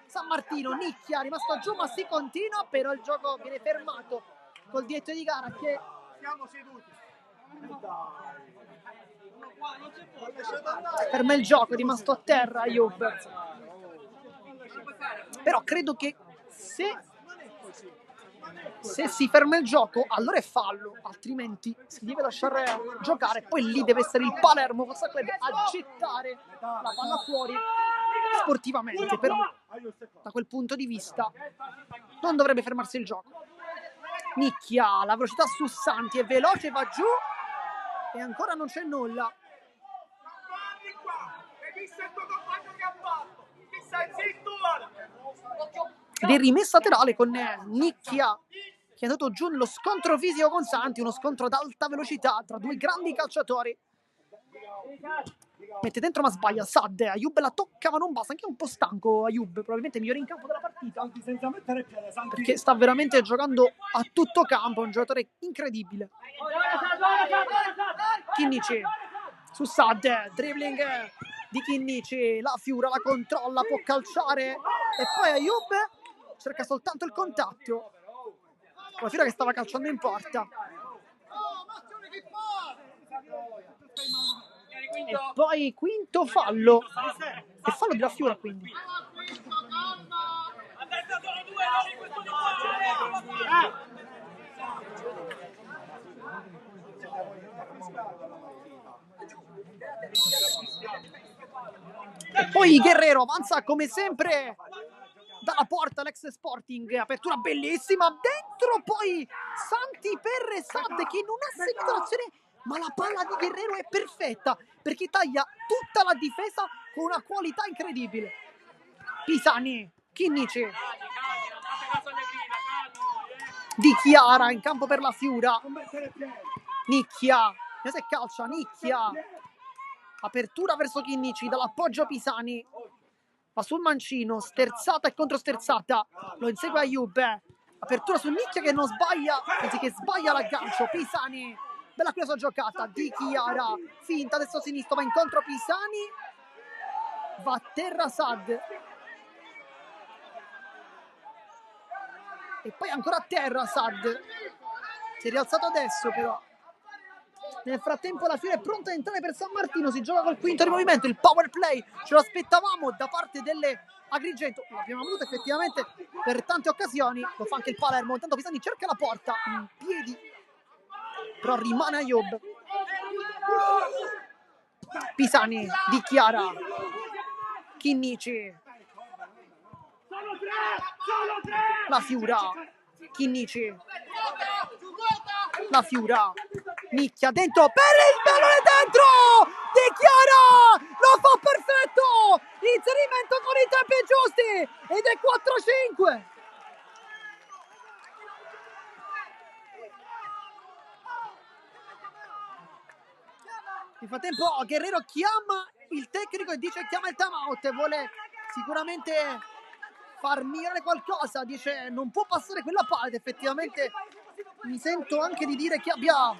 San Martino, Nicchia, rimasto giù ma si continua, però il gioco viene fermato col dietro di gara che Siamo seduti. ferma il gioco, è rimasto a terra Ayub. Però credo che se si ferma il gioco allora è fallo, altrimenti si deve lasciare giocare, poi lì deve essere il Palermo Football Club a gettare la palla fuori sportivamente, però da quel punto di vista non dovrebbe fermarsi il gioco. Nicchia, la velocità su Santi è veloce, va giù e ancora non c'è nulla. Guardi qua. E visto il tuo compagno che ha fatto? Ti stai zitto ora. Ed è rimessa laterale con Nicchia che è andato giù nello scontro fisico con Santi, uno scontro ad alta velocità tra due grandi calciatori. Mette dentro ma sbaglia Sadde, Ayub la tocca ma non basta, anche un po' stanco Ayub, probabilmente migliore in campo della partita Santi senza mettere piede, Santi. perché sta veramente giocando a tutto campo, un giocatore incredibile. Chinnici su Sadde, dribbling di Chinnici, la Fiora la controlla, può calciare e poi Ayub cerca soltanto il contatto. La Fiora che stava calciando in porta. E poi quinto fallo. E fallo della Fiora quindi. E poi Guerrero avanza come sempre dalla porta l'ex Sporting, apertura bellissima dentro, poi Santi per Sadde che non ha seguito l'azione ma la palla di Guerrero è perfetta perché taglia tutta la difesa con una qualità incredibile. Pisani, Chinnici, Di Chiara in campo per la Fiura, Nicchia, se calcia, Nicchia, apertura verso Chinnici, dall'appoggio Pisani, va sul mancino, sterzata e controsterzata, lo insegue Ayub, apertura su Nicchia che non sbaglia, anzi che sbaglia l'aggancio, Pisani, bella qui la sua giocata, Di Chiara, finta, adesso sinistro, va incontro Pisani, va a terra Sad, e poi ancora a terra Sad, si è rialzato adesso però. Nel frattempo la Fiera è pronta a entrare per San Martino, si gioca col quinto di movimento, il power play ce lo aspettavamo da parte delle Agrigento, l'abbiamo avuto effettivamente per tante occasioni, lo fa anche il Palermo, intanto Pisani cerca la porta in piedi, però rimane Ayub. Pisani, Di Chiara, Chinnici, la Fiura, Chinnici, la Fiura, Nicchia dentro per il pallone dentro, Di Chiara lo fa perfetto, inserimento con i tempi giusti ed è 4-5. Nel frattempo Guerrero chiama il tecnico e dice chiama il timeout, vuole sicuramente far migliorare qualcosa, dice non può passare quella palla ed effettivamente mi sento anche di dire che abbia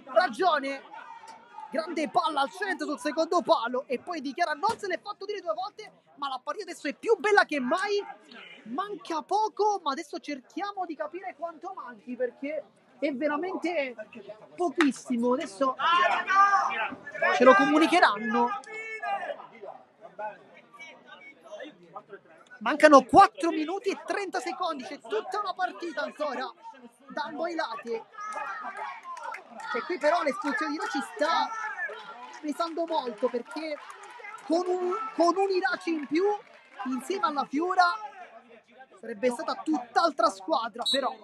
ragione, grande palla al centro sul secondo palo e poi Di Chiara non se l'è fatto dire 2 volte, ma la partita adesso è più bella che mai, manca poco ma adesso cerchiamo di capire quanto manchi perché è veramente pochissimo, adesso ce lo comunicheranno. Mancano 4 minuti e 30 secondi, c'è tutta una partita ancora da ambo i lati. E qui però l'espulsione di Iraci sta pesando molto perché con un Iraci in più insieme alla Fiura sarebbe stata tutt'altra squadra, però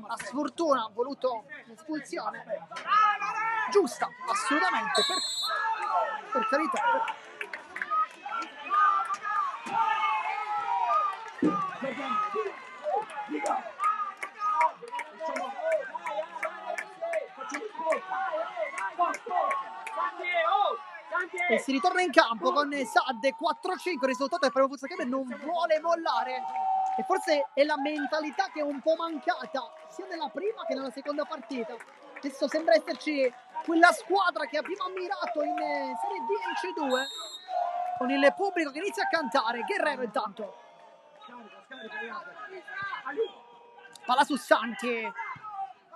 a sfortuna ha voluto l'espulsione giusta, assolutamente, per carità. E si ritorna in campo con Sad 4-5, il risultato è proprio questo che non vuole mollare e forse è la mentalità che è un po' mancata sia nella prima che nella seconda partita. Adesso sembra esserci quella squadra che abbiamo ammirato in Serie D e in C2 con il pubblico che inizia a cantare. Guerrero intanto palla su Santi,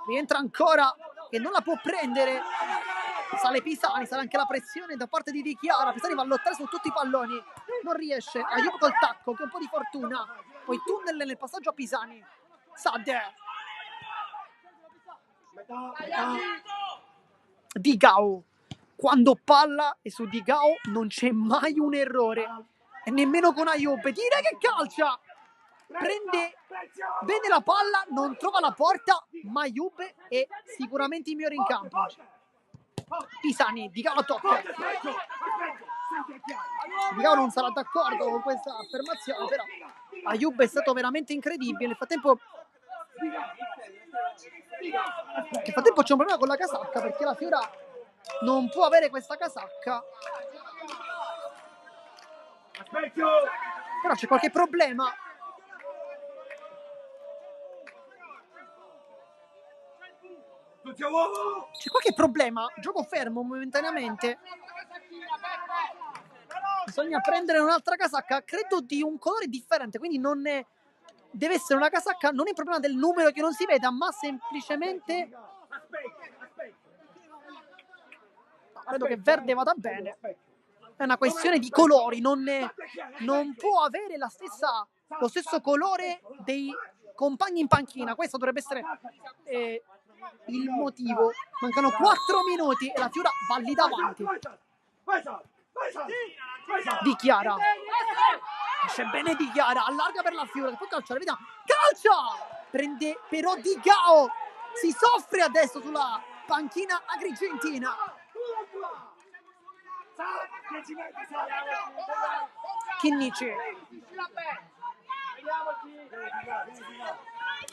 rientra ancora e non la può prendere, sale Pisani, sale anche la pressione da parte di Di Chiara, Pisani va a lottare su tutti i palloni, non riesce, Ayub col tacco che è un po' di fortuna, poi tunnel nel passaggio a Pisani, Sade, Digao, quando palla e su Digao non c'è mai un errore e nemmeno con Ayub, dire che calcia, prende bene la palla, non trova la porta, ma Ayub è sicuramente il migliore in campo. Pisani, Digao la tocca. Digao non sarà d'accordo con questa affermazione, però Ayub è stato veramente incredibile. Nel frattempo c'è un problema con la casacca perché la Fiora non può avere questa casacca. Però c'è qualche problema. C'è qualche problema, gioco fermo momentaneamente. Bisogna prendere un'altra casacca, credo di un colore differente, quindi non è... deve essere una casacca, non è il problema del numero che non si veda, ma semplicemente credo che verde vada bene. È una questione di colori, non può avere lo stesso colore dei compagni in panchina. Questo dovrebbe essere il motivo. Mancano 4 minuti e la Fiora va lì davanti. Di Chiara, esce bene Di Chiara, allarga per la Fiora, che poi calcia, vediamo, calcia! Prende però Digao, si soffre adesso sulla panchina agrigentina. Chinnici,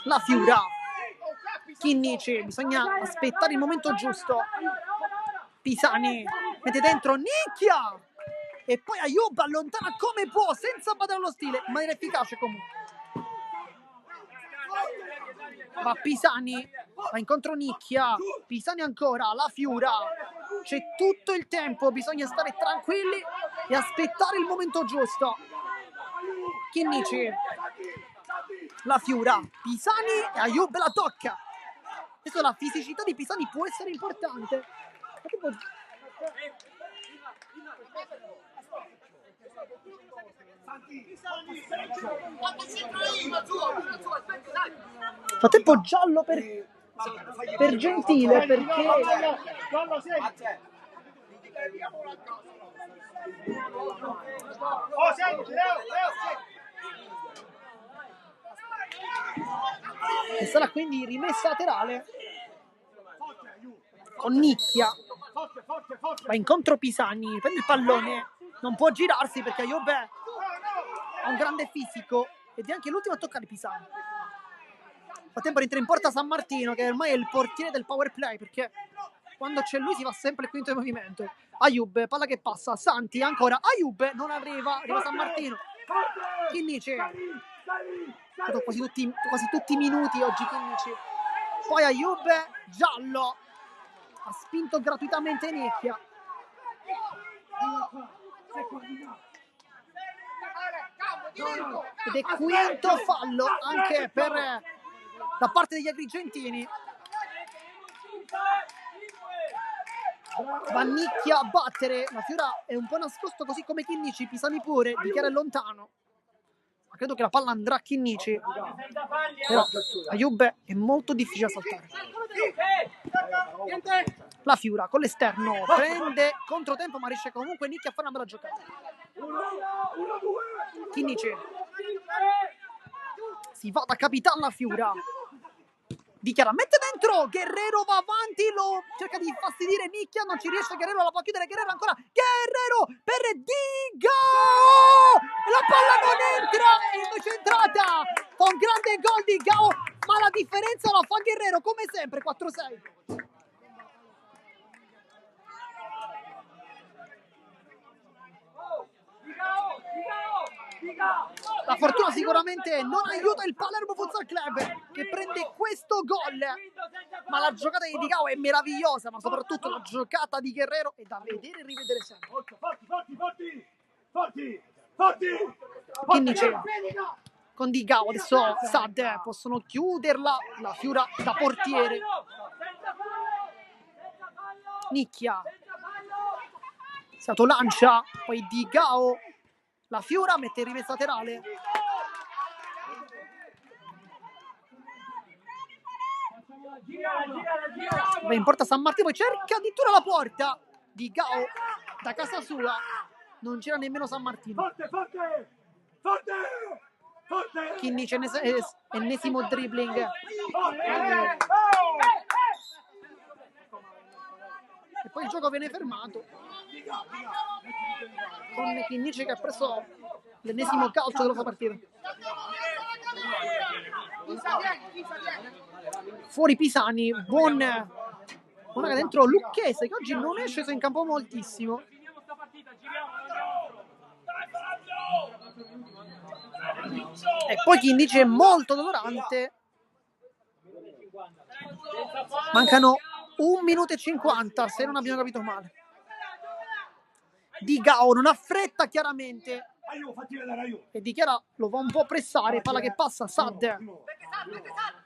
la Fiura, Chinnici, bisogna aspettare il momento giusto. Pisani mette dentro Nicchia e poi Ayub allontana come può senza badare allo stile, in maniera efficace comunque. Va Pisani, va incontro Nicchia, Pisani ancora, la Fiura, c'è tutto il tempo, bisogna stare tranquilli e aspettare il momento giusto. Chinnici, la Fiura, Pisani e Ayub la tocca. Adesso la fisicità di Pisani può essere importante. Frattempo giallo per Gentile perché e sarà quindi rimessa laterale con Nicchia. Va incontro Pisani, prende il pallone, non può girarsi perché Ayub ha un grande fisico ed è anche l'ultimo a toccare Pisani. Nel frattempo rientra in porta San Martino, che ormai è il portiere del power play, perché quando c'è lui si va sempre il quinto di movimento. Ayub, palla che passa, Santi ancora, Ayub non arriva San Martino. Chinnici, quasi tutti i minuti oggi Chinnici. Poi Ayub, giallo, ha spinto gratuitamente Nicchia. Ed è quinto fallo anche da parte degli agrigentini. Va Nicchia a battere, la Fiora è un po' nascosto così come Chinnici, Pisani pure, dichiara lontano. Ma credo che la palla andrà a Chinnici. Però Ayub è molto difficile da saltare. La Fiora con l'esterno prende controtempo ma riesce comunque Nicchia a fare una bella giocata. Chinnici si va da capitano la Fiora, dichiara, mette dentro, Guerrero va avanti, lo cerca di fastidire Nicchia, non ci riesce, Guerrero la può chiudere, Guerrero ancora, Guerrero per Digao, la palla non entra, invece è entrata, con grande gol di Digao, ma la differenza la fa Guerrero come sempre, 4-6. La fortuna sicuramente non aiuta il Palermo Futsal Club che prende questo gol, ma la giocata di Digao è meravigliosa, ma soprattutto la giocata di Guerrero è da vedere e rivedere sempre. Chinnici con Digao, adesso Sad possono chiuderla, la Fiora da portiere. Nicchia, Sato lancia, poi Digao, la Fiora mette in rimessa laterale. Va in porta San Martino, cerca addirittura la porta. Digao da casa sua, non c'era nemmeno San Martino. Chinnici, ennesimo dribbling. E poi il gioco viene fermato con Chinnici che ha preso l'ennesimo calcio della sua partita. Fuori Pisani, buona dentro Lucchese che oggi non è sceso in campo moltissimo. E poi Chinnici è molto dolorante. Mancano 1 minuto e 50 se non abbiamo capito male. Digao non ha fretta chiaramente e dichiara lo va un po' a pressare, palla che passa Sad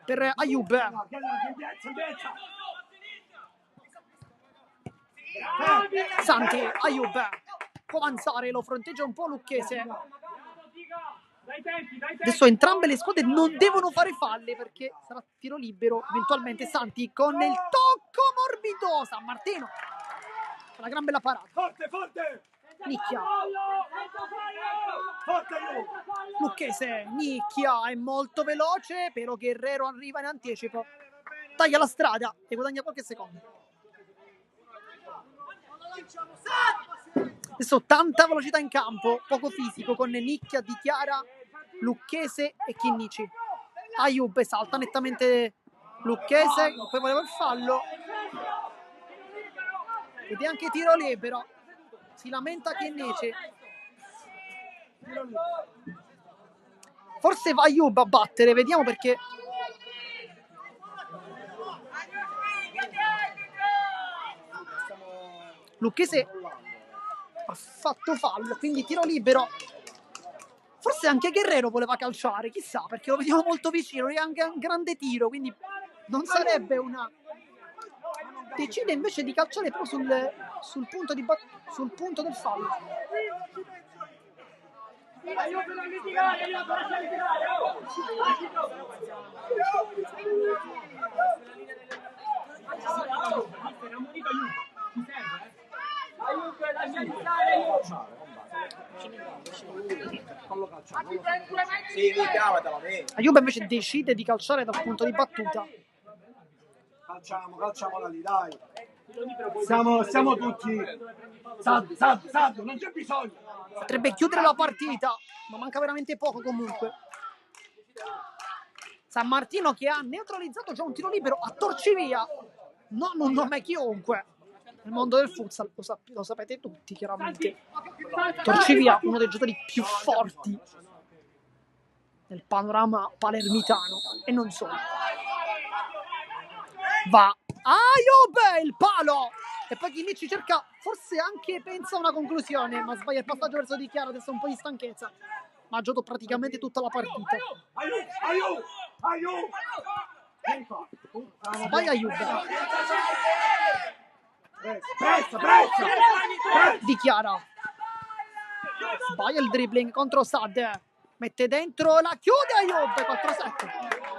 per Ayub. Santi, Ayub può avanzare, lo fronteggia un po' Lucchese. Adesso entrambe le squadre non devono fare falli perché sarà tiro libero eventualmente. Santi con il tocco morbido, San Martino, una gran bella parata. Forte! Nicchia, Lucchese, Nicchia è molto veloce, però Guerrero arriva in anticipo, taglia la strada e guadagna qualche secondo. Adesso tanta velocità in campo, poco fisico con Nicchia, Di Chiara, Lucchese e Chinnici. Ayub salta nettamente Lucchese, poi voleva il fallo. Ed è anche tiro libero. Si lamenta Chinnici. Forse va Ayub a battere, vediamo perché. Lucchese ha fatto fallo, quindi tiro libero. Forse anche Guerrero voleva calciare, chissà, perché lo vediamo molto vicino, è anche un grande tiro, quindi non sarebbe una... Decide invece di calciare proprio sul punto del fallo. Ayub invece decide di calciare dal punto di battuta. Calciamola lì, dai. Siamo tutti. Saddo, non c'è bisogno. Potrebbe chiudere la partita, ma manca veramente poco comunque. San Martino che ha neutralizzato già un tiro libero a Torcivia, non un nome chiunque nel mondo del futsal, lo sapete tutti chiaramente. Torcivia, uno dei giocatori più forti nel panorama palermitano e non solo. Va Ayub, il palo, e poi Chinnici cerca, forse anche pensa a una conclusione, ma sbaglia il passaggio verso Di Chiara, adesso un po' di stanchezza, ma ha giocato praticamente tutta la partita. Sbaglia Ayub. Di Chiara sbaglia il dribbling contro Sad, mette dentro, la chiude Ayub, 4-7.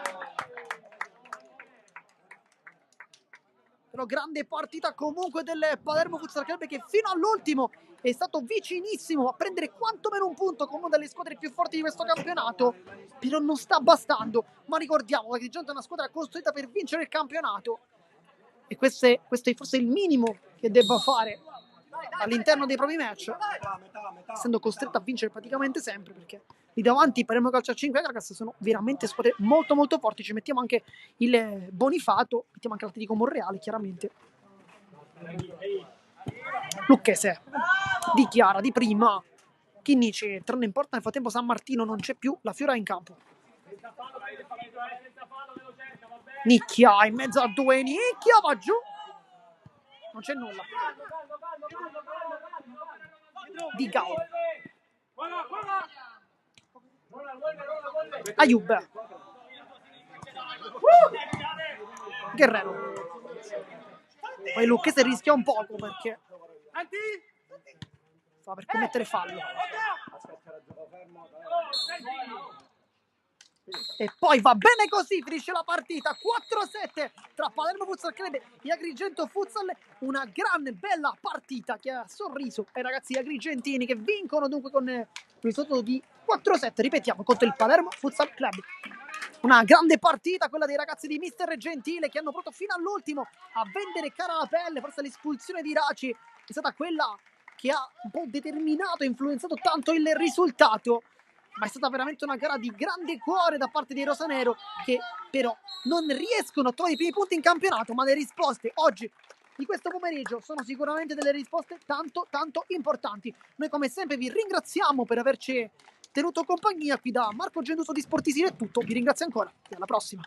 Però grande partita comunque del Palermo Futsal Club, che fino all'ultimo è stato vicinissimo a prendere quantomeno un punto con una delle squadre più forti di questo campionato, però non sta bastando. Ma ricordiamo, la Agrigento è una squadra costruita per vincere il campionato e questo è forse il minimo che debba fare all'interno dei propri match, essendo costretta a vincere praticamente sempre, perché lì davanti Palermo Calcio a 5 e Caracas sono veramente squadre molto molto forti. Ci mettiamo anche il Bonifato, mettiamo anche l'Atletico Monreale chiaramente. Lucchese, Di Chiara di prima, Chinnici torna in porta, nel frattempo San Martino non c'è più, la Fiora è in campo. Nicchia in mezzo a due, Nicchia va giù, non c'è nulla. Di Gao, Ayub, Guerrero, poi Lucchese rischia un poco perché fa per commettere fallo. E poi va bene così, finisce la partita 4-7 tra Palermo Futsal Club e Agrigento Futsal. Una grande bella partita che ha sorriso ai ragazzi agrigentini, che vincono dunque con il risultato di 4-7, ripetiamo, contro il Palermo Futsal Club. Una grande partita quella dei ragazzi di Mister Gentile, che hanno provato fino all'ultimo a vendere cara la pelle. Forse l'espulsione di Raci è stata quella che ha un po' determinato e influenzato tanto il risultato, ma è stata veramente una gara di grande cuore da parte dei rosanero, che però non riescono a trovare i primi punti in campionato, ma le risposte oggi di questo pomeriggio sono sicuramente delle risposte tanto tanto importanti. Noi come sempre vi ringraziamo per averci tenuto compagnia. Qui da Marco Genduso di Sportisiri è tutto, vi ringrazio ancora e alla prossima.